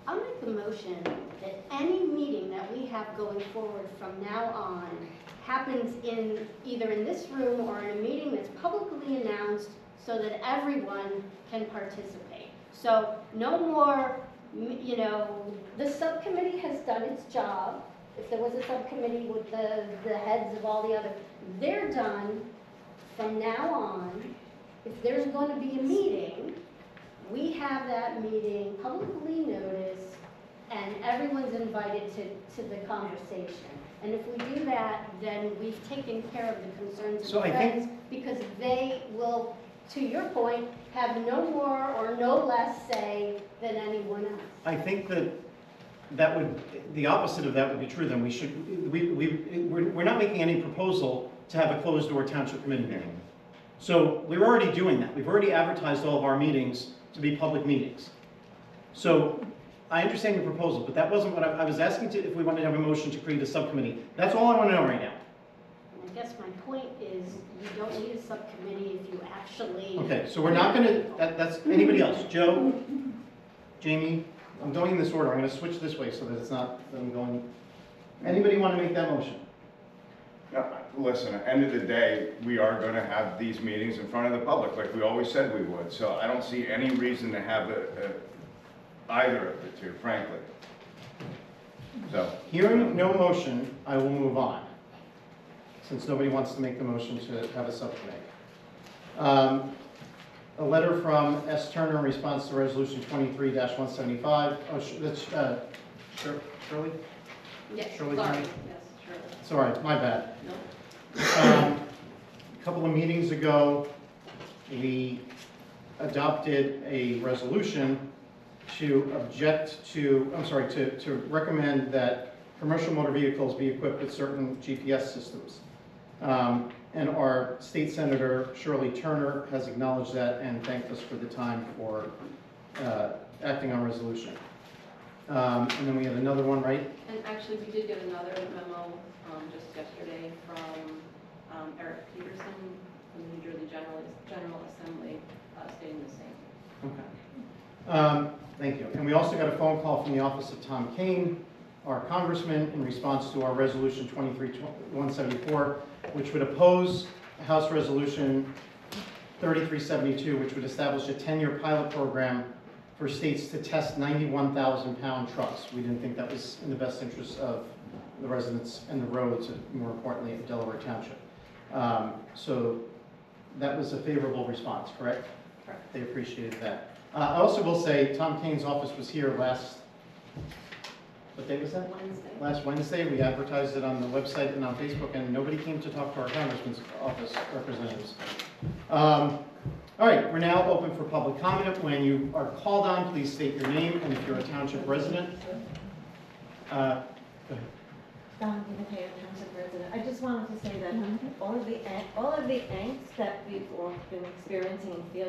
I'll make the motion that any meeting that we have going forward from now on happens either in this room or in a meeting that's publicly announced so that everyone can participate. So no more, the subcommittee has done its job. If there was a subcommittee with the heads of all the other, they're done. From now on, if there's going to be a meeting, we have that meeting publicly noticed, and everyone's invited to the conversation. And if we do that, then we've taken care of the concerns of the friends, because they will, to your point, have no more or no less say than anyone else. I think the opposite of that would be true. Then we're not making any proposal to have a closed-door township committee meeting. So we're already doing that. We've already advertised all of our meetings to be public meetings. So I understand your proposal, but that wasn't what I was asking if we wanted to have a motion to create a subcommittee. That's all I want to know right now. And I guess my point is, you don't need a subcommittee if you actually. Okay, so we're not going to, that's anybody else? Joe, Jamie, I'm going in this order. I'm going to switch this way so that it's not that I'm going. Anybody want to make that motion? No, listen, at the end of the day, we are going to have these meetings in front of the public like we always said we would. So I don't see any reason to have either of the two, frankly. So, hearing no motion, I will move on, since nobody wants to make the motion to have a subcommittee. A letter from S. Turner in response to Resolution 23-175. Oh, that's Shirley? Yes, Shirley, sorry. Turner? Yes, Shirley. Sorry, my bad. No. A couple of meetings ago, adopted a resolution to to recommend that commercial motor vehicles be equipped with certain GPS systems. And our state senator, Shirley Turner, has acknowledged that and thanked us for the time for acting on resolution. And then we have another one, right? And actually, we did get another memo just yesterday from Eric Peterson from the New Jersey General Assembly stating the same. Okay. Thank you. And we also got a phone call from the office of Tom Kane, our congressman, in response to our resolution 23-174, which would oppose House Resolution 3372, which would establish a 10-year pilot program for states to test 91,000-pound trucks. We didn't think that was in the best interest of the residents and the roads, and more importantly, of Delaware Township. So that was a favorable response, correct? Correct. They appreciated that. I also will say, Tom Kane's office was here what day was that? Wednesday. Last Wednesday. We advertised it on the website and on Facebook, and nobody came to talk to our congressman's office representatives. All right, we're now open for public comment. When you are called on, please state your name and if you're a township resident. Go ahead. Don Mateo, Township resident. I just wanted to say that all of the angst that we've all been experiencing and feeling